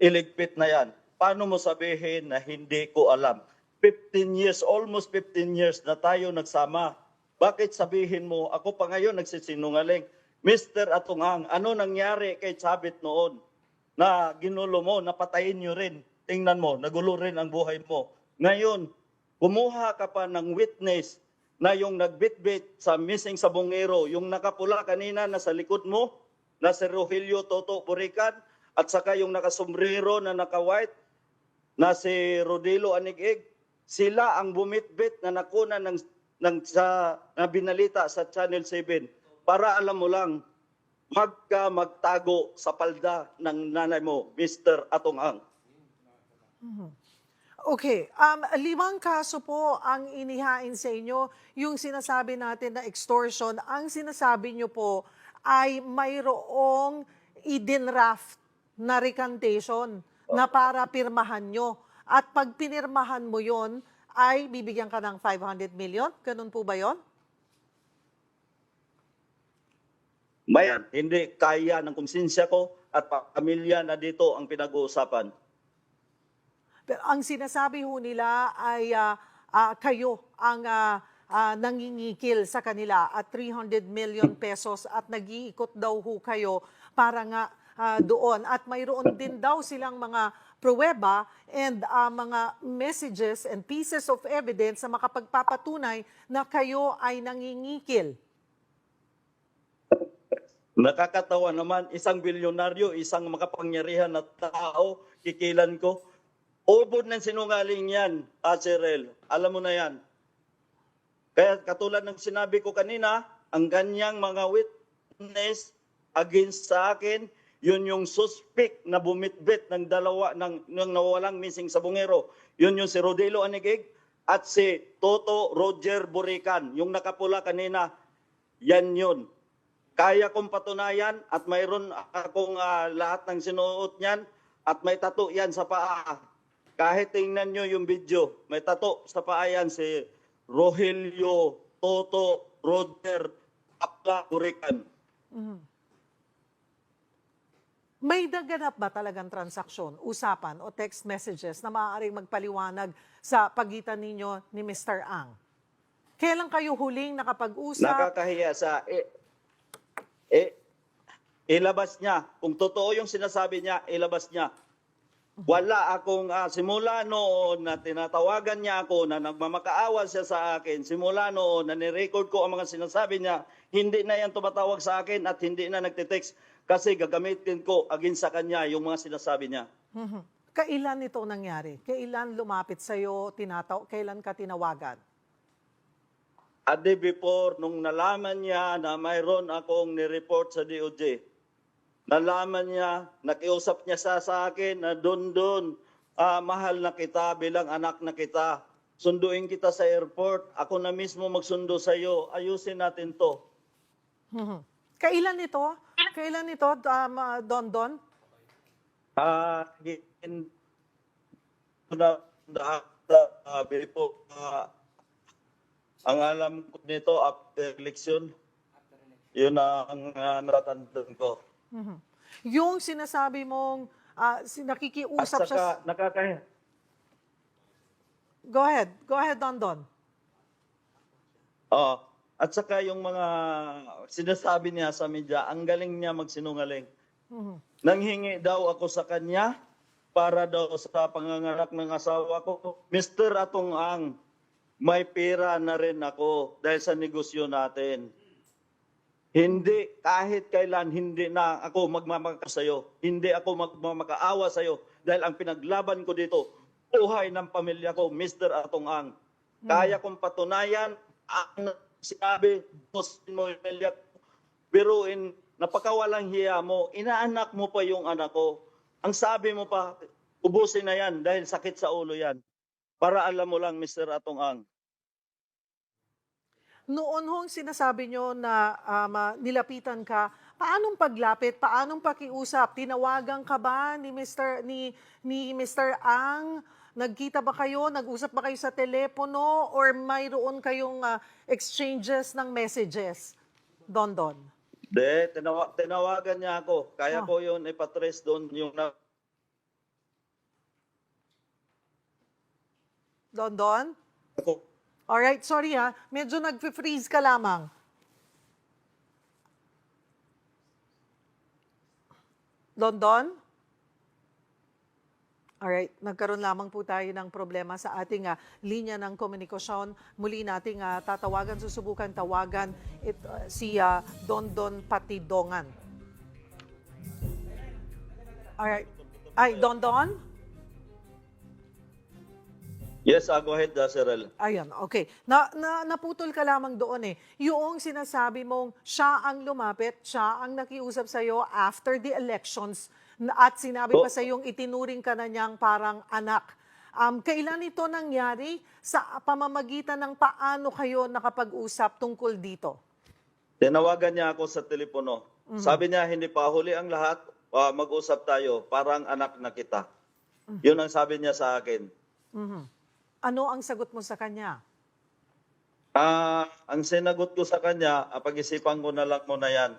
iligpit na yan. Paano mo sabihin na hindi ko alam? 15 years, almost 15 years na tayo nagsama. Bakit sabihin mo, ako pa ngayon nagsisinungaling? Mr. Atungang, ano nangyari kay Chavit noon? Na ginulo mo, napatayin nyo rin. Tingnan mo, nagulo rin ang buhay mo. Ngayon, kumuha ka pa ng witness na yung nagbitbit sa missing sa Bungero, yung nakapula kanina na sa likod mo, na si Rogelio Toto Burican, at saka yung nakasombrero na naka-white, na si Rodelo Anigig, sila ang bumitbit na nakuna na binalita sa Channel 7. Para alam mo lang, wag ka magtago sa palda ng nanay mo, Mr. Atungang. Okay, 5 kaso po ang inihain sa inyo. Yung sinasabi natin na extortion, ang sinasabi nyo po ay mayroong idinraft na recantation na para pirmahan nyo. At pag pinirmahan mo yon ay bibigyan ka ng 500 million? Ganun po ba yon? Mayan, hindi kaya ng konsensya ko at pamilya na dito ang pinag-uusapan. Pero ang sinasabi ho nila ay kayo ang nangingikil sa kanila at 300 million pesos at nag-iikot daw ho kayo para nga doon. At mayroon din daw silang mga pruweba and mga messages and pieces of evidence na makapagpapatunay na kayo ay nangingikil. Nakakatawa naman, isang bilyonaryo, isang makapangyarihan na tao, kikilan ko. Ubod ng sinungaling yan, Azirel. Alam mo na yan. Kaya katulad ng sinabi ko kanina, ang ganyang mga witness against sa akin, yun yung suspect na bumitbit ng dalawa ng nawawalang missing sa Bungero. Yun yung si Rodelo Anigig at si Toto Roger Burican. Yung nakapula kanina, yan yun. Kaya kong patunayan at mayroon akong lahat ng sinuot niyan at may tattoo yan sa paa. Kahit tingnan nyo yung video, may tattoo sa paa yan si Rogelio Toto Roger Burican. May naganap ba talagang transaksyon, usapan o text messages na maaaring magpaliwanag sa pagitan ninyo ni Mr. Ang? Kailan kayo huling nakapag-usap? Nakakahiya sa... ilabas niya. Kung totoo yung sinasabi niya, ilabas niya. Wala akong, simula noon na tinatawagan niya ako, na nagmamakaawa siya sa akin, simula noon na nirecord ko ang mga sinasabi niya, hindi na yan tumatawag sa akin at hindi na nagtitext kasi gagamitin ko against sa kanya yung mga sinasabi niya. Kailan ito nangyari? Kailan lumapit sa'yo, kailan ka tinawagan? A day before, nung nalaman niya na mayroon akong nireport sa DOJ, nalaman niya, nakiusap niya sa akin na doon, mahal na kita bilang anak na kita. Sunduin kita sa airport, ako na mismo magsundo sa iyo, ayusin natin to. Kailan ito? Kailan ito, Don? Ang alam ko nito, after election, yun ang natatandaan ko. Yung sinasabi mong nakikiusap At saka, siya... nakakahiya. Go ahead, Don. At saka yung mga sinasabi niya sa media, ang galing niya magsinungaling. Nanghingi daw ako sa kanya para daw sa panganganak ng asawa ko. Mr. Atungang, may pera na rin ako dahil sa negosyo natin. Hindi, kahit kailan, hindi na ako magmamakaawa sa'yo. Hindi ako magmamakaawa sa'yo dahil ang pinaglaban ko dito, buhay ng pamilya ko, Mr. Atungang. Kaya kong patunayan, ang sinabi, gusto mo yung pamilya ko, biruin, napakawalang hiya mo, inaanak mo pa yung anak ko. Ang sabi mo pa, ubusin na yan dahil sakit sa ulo yan. Para alam mo lang, Mr. Atungang. Noon hong sinasabi nyo na nilapitan ka, paanong paglapit, paanong pakiusap? Tinawagan ka ba ni Mr. Ang Nagkita ba kayo? Nag-usap ba kayo sa telepono? Or mayroon kayong exchanges ng messages? Don. De, tinawagan niya ako. Kaya ko yun ipatrace doon yung Don? Alright, sorry ha. Medyo nag-freeze ka lamang. Don? Alright, nagkaroon lamang po tayo ng problema sa ating linya ng komunikasyon. Muli nating tatawagan, susubukan tawagan si Don Patidongan. Alright. Ay, Don? Yes, go ahead, Cyril. Ayan, okay. Naputol ka lamang doon eh. Yung sinasabi mong siya ang lumapit, siya ang nakiusap sa'yo after the elections at sinabi pa sa'yong itinuring ka na niyang parang anak. Kailan ito nangyari? Sa pamamagitan ng paano kayo nakapag-usap tungkol dito? Tinawagan niya ako sa telepono. Sabi niya, hindi pa huli ang lahat, mag-usap tayo, parang anak na kita. Yun ang sabi niya sa akin. Ano ang sagot mo sa kanya? Ang sinagot ko sa kanya, pag-isipan ko na lang muna yan.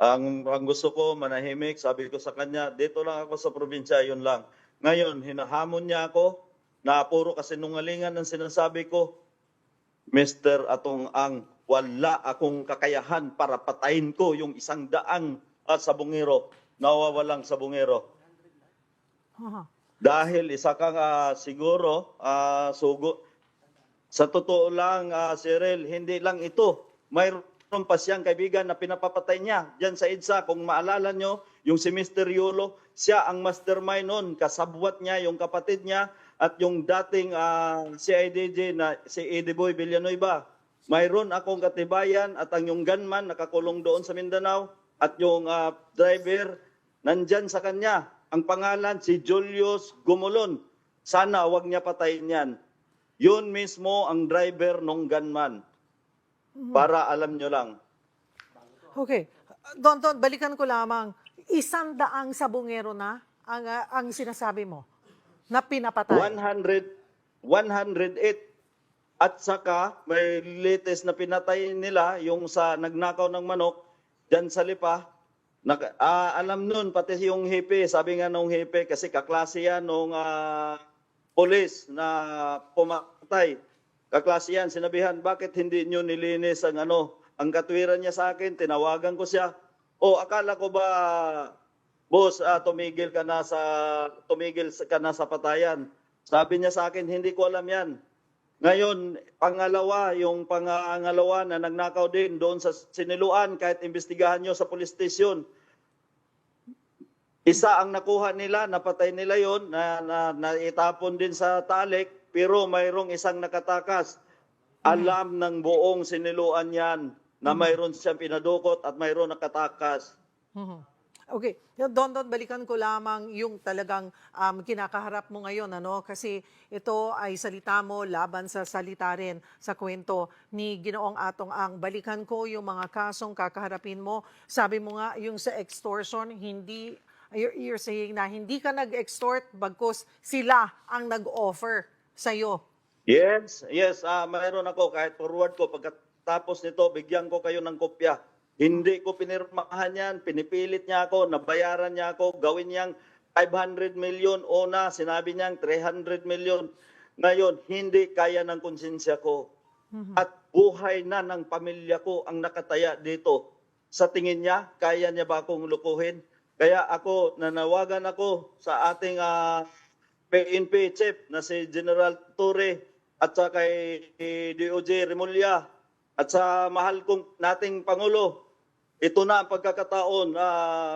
Ang gusto ko, manahimik, sabi ko sa kanya, dito lang ako sa probinsya, yun lang. Ngayon, hinahamon niya ako na puro kasinungalingan ang sinasabi ko. Mr. Atong Ang, wala akong kakayahan para patayin ko yung 100 sabungero, nawawalang sabungero. Dahil isa kang siguro, sugo. Sa totoo lang, Cyril, hindi lang ito. Mayroon pa siyang kaibigan na pinapapatay niya. Diyan sa EDSA, kung maalala nyo, yung si Mr. Yolo, siya ang mastermind nun. Kasabwat niya, yung kapatid niya, at yung dating CIDJ na si Eddie Boy Villanueva. Mayroon akong katibayan at ang yung gunman nakakulong doon sa Mindanao at yung driver nandyan sa kanya. Ang pangalan si Julius Gumulon. Sana wag niya patayin yan. Yun mismo ang driver ng gunman. Para alam nyo lang. Okay. Don, balikan ko lamang. 100 sabungero na ang sinasabi mo na pinapatay. 108. At saka may latest na pinatay nila yung sa nagnakaw ng manok dyan sa Lipa. Alam nun, pati yung hepe, sabi nga nung hepe, kasi kaklase yan nung polis na pumatay. Kaklase yan, sinabihan, bakit hindi nyo nilinis ang ang katwiran niya sa akin, tinawagan ko siya. Akala ko ba, boss, tumigil ka na sa patayan. Sabi niya sa akin, hindi ko alam yan. Ngayon, yung pangalawa na nagnakaw din doon sa Siniluan, kahit imbestigahan nyo sa police station. Isa ang nakuha nila, napatay nila yon na itapon din sa talik, pero mayroong isang nakatakas. Alam ng buong Siniluan yan na mayroon siyang pinadukot at mayroon nakatakas. Okay. Don, balikan ko lamang yung talagang kinakaharap mo ngayon, kasi ito ay salita mo laban sa salita rin sa kwento ni Ginoong Atong Ang. Balikan ko yung mga kasong kakaharapin mo. Sabi mo nga yung sa extortion, you're saying na hindi ka nag-extort bagkus sila ang nag-offer sa'yo. Yes, mayroon ako kahit forward ko. Pagkatapos nito, bigyan ko kayo ng kopya. Hindi ko pinirmahan yan, pinipilit niya ako, nabayaran niya ako, gawin niyang 500 million, sinabi niyang 300 million. Ngayon, hindi kaya ng konsensya ko. At buhay na ng pamilya ko ang nakataya dito. Sa tingin niya, kaya niya ba akong lukuhin? Kaya nanawagan ako sa ating PNP chief na si General Torre at sa kay DOJ Remulla at sa mahal kong nating Pangulo. Ito na ang pagkakataon,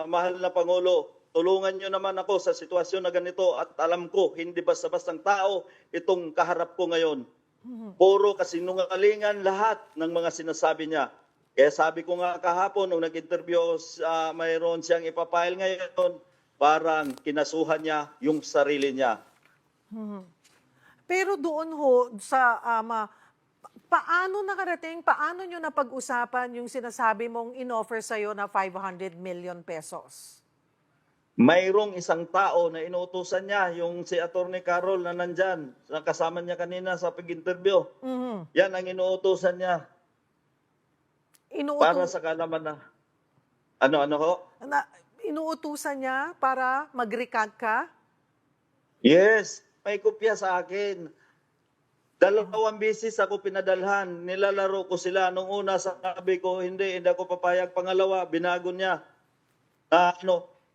mahal na Pangulo. Tulungan niyo naman ako sa sitwasyon na ganito at alam ko, hindi basta-bastang tao itong kaharap ko ngayon. Puro kasinungalingan lahat ng mga sinasabi niya. Kaya sabi ko nga kahapon, nung nag-interview, mayroon siyang ipapile ngayon, parang kinasuhan niya yung sarili niya. Pero doon sa paano nakarating, paano nyo napag-usapan yung sinasabi mong in-offer sa'yo na 500 million pesos? mayroong isang tao na inuutusan niya, yung si Attorney Carol na nandyan, na kasama niya kanina sa pag-interview. Mhm. Yan ang inuutusan niya para sa kalaman na, ano ho? Inuutusan niya para mag-recant ka? Yes, may kopya sa akin. 2 beses ako pinadalhan, nilalaro ko sila. Nung una sabi ko, hindi ako papayag. Pangalawa, binago niya.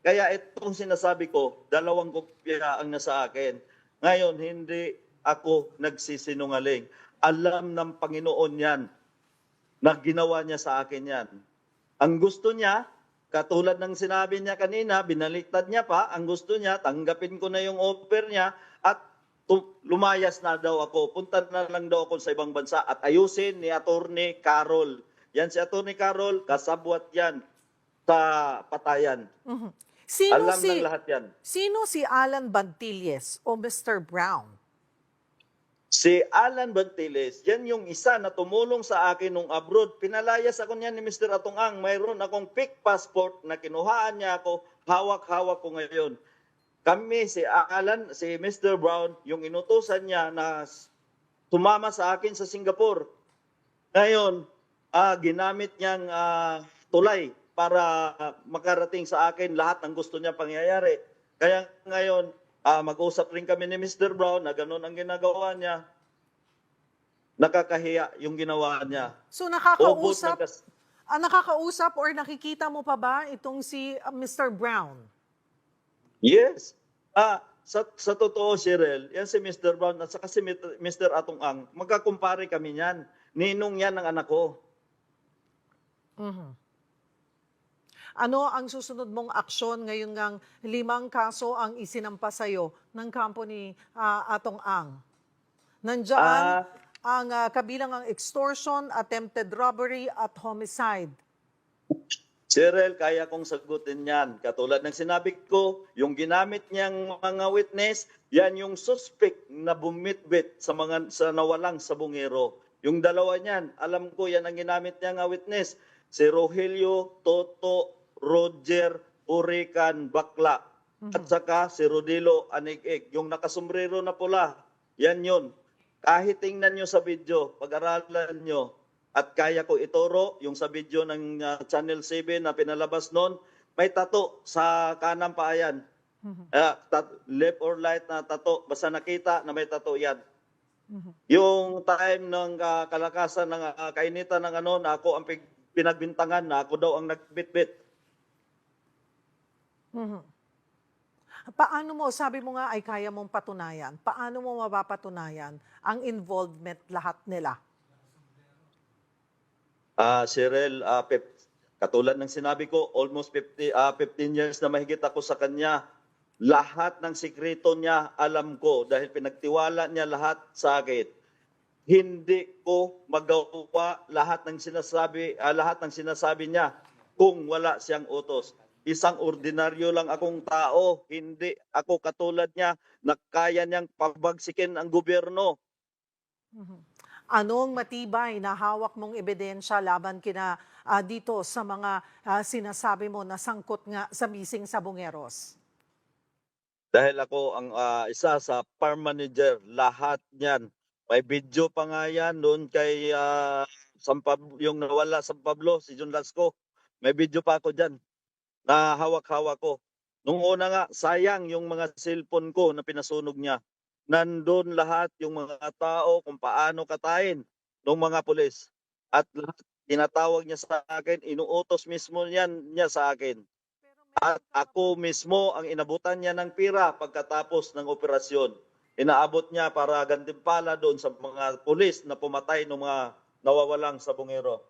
Kaya itong sinasabi ko, 2 kopya ang nasa akin. Ngayon, hindi ako nagsisinungaling. Alam ng Panginoon yan na ginawa niya sa akin yan. Ang gusto niya, katulad ng sinabi niya kanina, binaliktad niya pa, ang gusto niya, tanggapin ko na yung offer niya at lumayas na daw ako. Punta na lang daw ako sa ibang bansa at ayusin ni Attorney Carol. Yan si Attorney Carol, kasabwat yan sa patayan. Mhm. Alam ng lahat yan. Sino si Alan Bantilles o Mr. Brown? Si Alan Bantiles, yan yung isa na tumulong sa akin nung abroad. Pinalayas ako niya ni Mr. Atong-ang. Mayroon akong fake passport na kinuhaan niya ako. Hawak-hawak ko ngayon. Kami, si Alan, si Mr. Brown, yung inutusan niya na tumama sa akin sa Singapore. Ngayon, ginamit niyang tulay para makarating sa akin lahat ng gusto niya pangyayari. Kaya ngayon, mag-usap rin kami ni Mr. Brown na ganun ang ginagawa niya. Nakakahiya yung ginawa niya. So nakakausap or nakikita mo pa ba itong si Mr. Brown? Yes. Sa totoo, Cheryl, yan si Mr. Brown at saka si Mr. Atong-ang, magkakumpare kami niyan. Ninong yan ng anak ko. Mhm. Ano ang susunod mong aksyon ngayon ngang 5 kaso ang isinampa sa'yo ng kampo ni Atong-ang? Nandiyan ang kabilang ang extortion, attempted robbery at homicide. Cheryl, kaya kong sagutin yan. Katulad ng sinabi ko, yung ginamit niyang mga witness, yan yung suspect na bumitbit sa nawalang sa bungero. Yung dalawa niyan, alam ko yan ang ginamit niyang witness. Si Rogelio, Toto, Roger, Urican, Bakla. At saka si Rodilo Anig-ig. Yung nakasombrero na pula, yan yun. Kahit tingnan nyo sa video, pag-aralan nyo, at kaya ko ituro, yung sa video ng Channel 7 na pinalabas noon, may tato sa kanang paa yan. Left or right na tato. Basta nakita na may tato yan. Yung time ng kalakasan ng kainitan ng na ako ang pinagbintangan na ako daw ang nagbitbit. Paano mo, sabi mo nga ay kaya mong patunayan, paano mo mapapatunayan ang involvement lahat nila? Cheryl, katulad ng sinabi ko, almost 15 years na mahigit ako sa kanya. Lahat ng sikreto niya alam ko dahil pinagtiwala niya lahat sa akin. Hindi ko magawa lahat ng sinasabi niya kung wala siyang utos. Isang ordinaryo lang akong tao, hindi ako katulad niya na kaya niyang pabagsikin ang gobyerno. Anong matibay na hawak mong ebidensya laban kina dito sa mga sinasabi mo na sangkot nga sa missing sa Bungeros? Dahil ako ang isa sa farm manager, lahat niyan. May video pa nga yan doon kay yung nawala sa Pablo, si John Lasco. May video pa ako dyan na hawak-hawak ko. Nung una nga, sayang yung mga cellphone ko na pinasunog niya. Nandun lahat yung mga tao kung paano katayin ng mga pulis. At lahat tinatawag niya sa akin, inuutos mismo niya sa akin. At ako mismo ang inabutan niya ng pira pagkatapos ng operasyon. Inaabot niya para gantimpala doon sa mga pulis na pumatay ng mga nawawalang sa Bungero.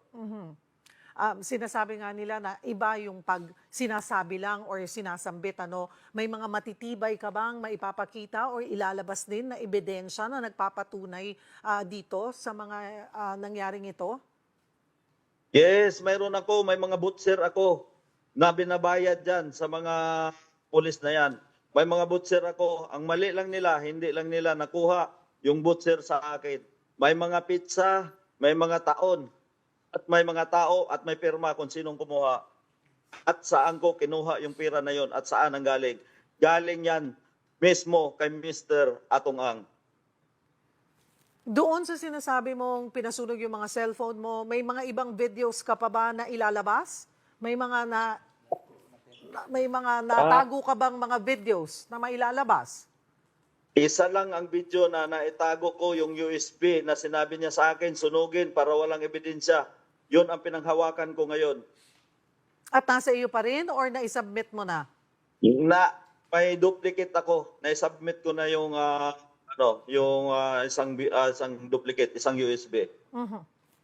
Sinasabi nga nila na iba yung pag sinasabi lang or sinasambit, may mga matitibay ka bang maipapakita or ilalabas din na ebidensya na nagpapatunay dito sa mga nangyaring ito? Yes, mayroon ako, may mga butcher ako na binabayad dyan sa mga pulis na yan. May mga butcher ako, ang mali lang nila, hindi lang nila nakuha yung butcher sa akin. May mga pizza, may mga taon, at may mga tao at may pirma kung sinong kumuha. at saan ko kinuha yung pera na yon at saan ang galing. Galing yan mismo kay Mr. Atong Ang. Doon sa sinasabi mong pinasunog yung mga cellphone mo, may mga ibang videos ka pa ba na ilalabas? May mga natago ka bang mga videos na mailalabas? Isa lang ang video na naitago ko, yung USB na sinabi niya sa akin, sunugin para walang ebidensya. Yun ang pinanghawakan ko ngayon. At nasa iyo pa rin or na-submit mo na? Na may duplicate ako. Na-submit ko na yung isang duplicate, isang USB.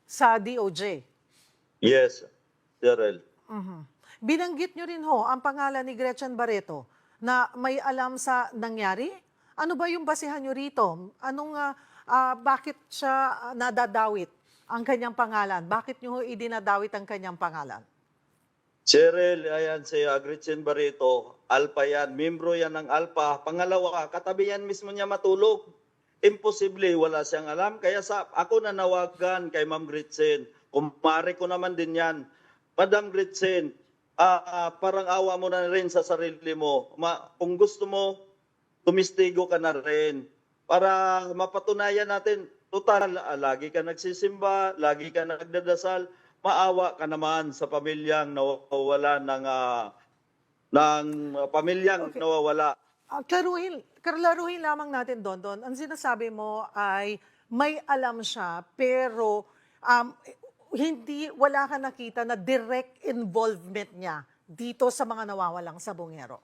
Sa DOJ? Yes, Cheryl. Binanggit nyo rin ho ang pangalan ni Gretchen Barreto na may alam sa nangyari? Ano ba yung basihan nyo rito? Bakit siya nadadawit ang kanyang pangalan? Bakit nyo idinadawit ang kanyang pangalan? Cheryl, ayan si Gretchen Barreto, Alpha yan, membro yan ng Alpha. Pangalawa, katabi yan mismo niya matulog. Imposible, wala siyang alam. Kaya ako nanawagan kay Ma'am Gretchen. Kumare ko naman din yan. Madam Gretchen, parang awa mo na rin sa sarili mo. Kung gusto mo, tumistigo ka na rin. Para mapatunayan natin, total, lagi ka nagsisimba, lagi ka nagdadasal, maawa ka naman sa pamilyang nawawala ng pamilyang nawawala. Klaruhin lamang natin, Don. Ang sinasabi mo ay may alam siya, pero wala ka nakita na direct involvement niya dito sa mga nawawalang sabongero.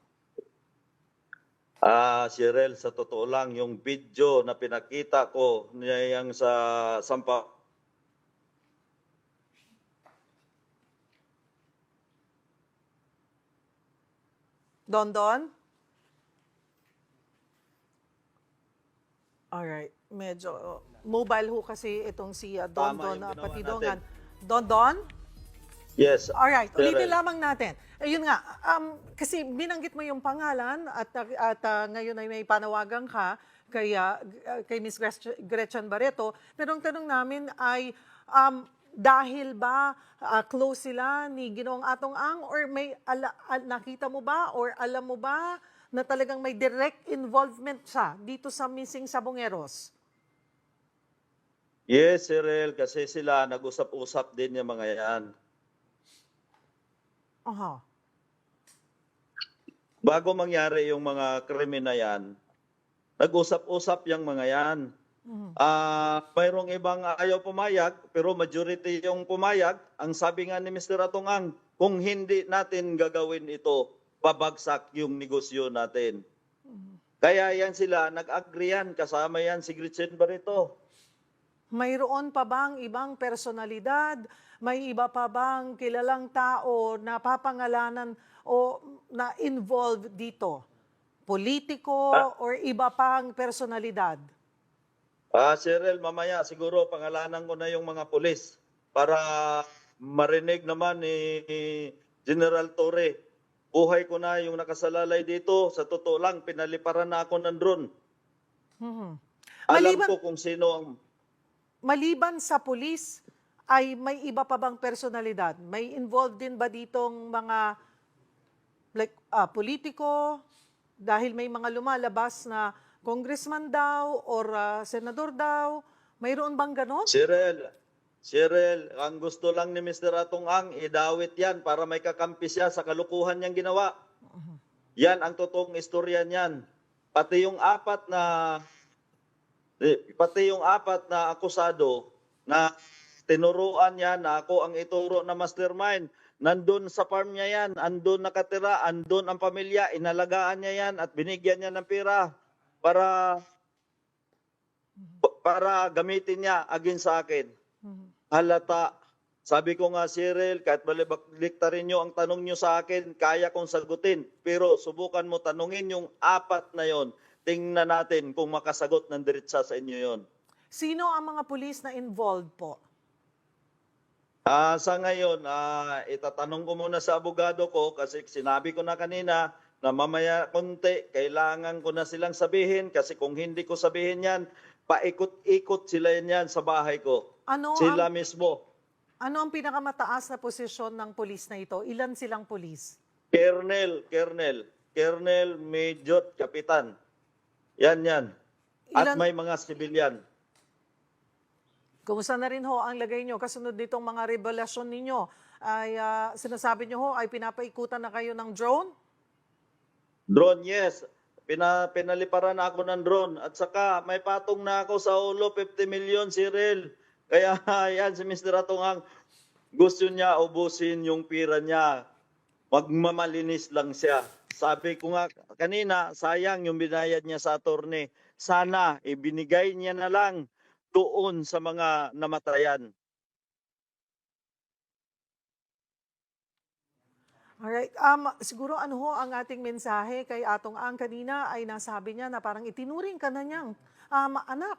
Cheryl, sa totoo lang, yung video na pinakita ko niyang sa Sampa. Don? Alright, medyo mobile ho kasi itong si Don Patidongan. Don? Yes. Alright, Cheryl. ulitin lamang natin. Ayun nga, kasi binanggit mo yung pangalan at ngayon ay may panawagan ka kay Ms. Gretchen Barreto. Pero ang tanong namin ay, dahil ba close sila ni Ginoong Atong Ang or may nakita mo ba or alam mo ba na talagang may direct involvement siya dito sa missing sabongeros? Yes, Cheryl, kasi sila nag-usap-usap din yung mga yan. Bago mangyari yung mga krimen na yan, nag-usap-usap yung mga yan. Mayroong ibang ayaw pumayag, pero majority yung pumayag. Ang sabi nga ni Mr. Atong Ang, kung hindi natin gagawin ito, babagsak yung negosyo natin. Kaya yan sila, nag-agree yan, kasama yan si Gretchen Barreto. Mayroon pa bang ibang personalidad? May iba pa bang kilalang tao na papangalanan o na involved dito? Politiko or iba pang personalidad? Cheryl, mamaya siguro pangalanan ko na yung mga pulis para marinig naman ni General Torre. Buhay ko na yung nakasalalay dito. Sa totoo lang, pinaliparan na ako ng drone. Alam ko kung sino ang... Maliban sa pulis, ay may iba pa bang personalidad? May involved din ba ditong mga politiko? Dahil may mga lumalabas na congressman daw or senador daw. Mayroon bang ganon? Cheryl, ang gusto lang ni Mr. Atong Ang, idawit yan para may kakampi siya sa kalukuhan niyang ginawa. Yan ang totoong istorya niyan. Pati yung apat na akusado na tinuruan niya na ako ang ituro na mastermind. Nandun sa farm niya yan, andun nakatira, andun ang pamilya, inalagaan niya yan at binigyan niya ng pera para gamitin niya against sa akin. Halata. Sabi ko nga, Cheryl, kahit baliktarin nyo ang tanong nyo sa akin, kaya kong sagutin. Pero subukan mo tanungin yung apat na yon. Tingnan natin kung makasagot ng diretsa sa inyo yon. Sino ang mga pulis na involved po? Sa ngayon, itatanong ko muna sa abogado ko kasi sinabi ko na kanina na mamaya konti, kailangan ko na silang sabihin kasi kung hindi ko sabihin yan, paikot-ikot sila yan sa bahay ko. Sila mismo. Ano ang pinakamataas na posisyon ng pulis na ito? Ilan silang pulis? Colonel, Major, Kapitan. Yan. At Ilan- may mga sibilyan. Kumusta na rin ho ang lagay nyo? Kasunod nitong mga revelasyon ninyo, ay sinasabi nyo ho ay pinapaikutan na kayo ng drone? Drone, yes. Pinaliparan ako ng drone. At saka may patong na ako sa ulo, 50 million, Cyril. Kaya yan, si Mr. Atungang gusto niya ubusin yung pira niya. Magmamalinis lang siya. Sabi ko nga kanina, sayang yung binayad niya sa attorney. Sana ibinigay niya na lang doon sa mga namatayan. Alright, siguro ano ho ang ating mensahe kay Atong Ang kanina ay nasabi niya na parang itinuring ka na niyang anak.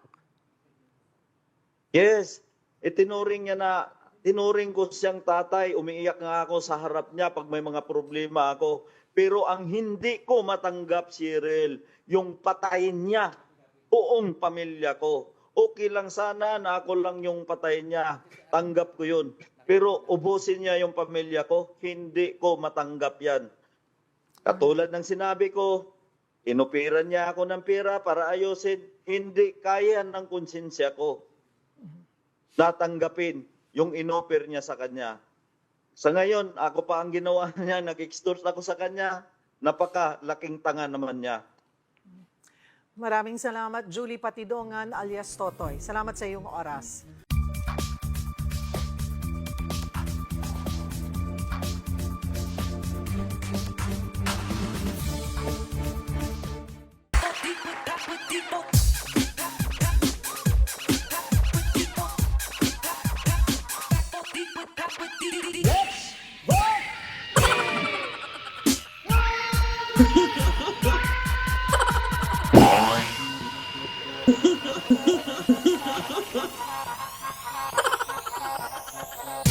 Yes, itinuring ko siyang tatay. Umiiyak nga ako sa harap niya pag may mga problema ako. Pero ang hindi ko matanggap, Cyril, yung patayin niya buong pamilya ko. Okay lang sana na ako lang yung patayin niya. Tanggap ko yun. Pero ubusin niya yung pamilya ko, hindi ko matanggap yan. Katulad ng sinabi ko, inupiran niya ako ng pera para ayusin. Hindi kaya ng konsensya ko natanggapin yung inoffer niya sa kanya. Sa ngayon, ako pa ang ginawa niya, nag-extort ako sa kanya, napakalaking tanga naman niya. Maraming salamat, Julie Patidongan alias Totoy. Salamat sa iyong oras.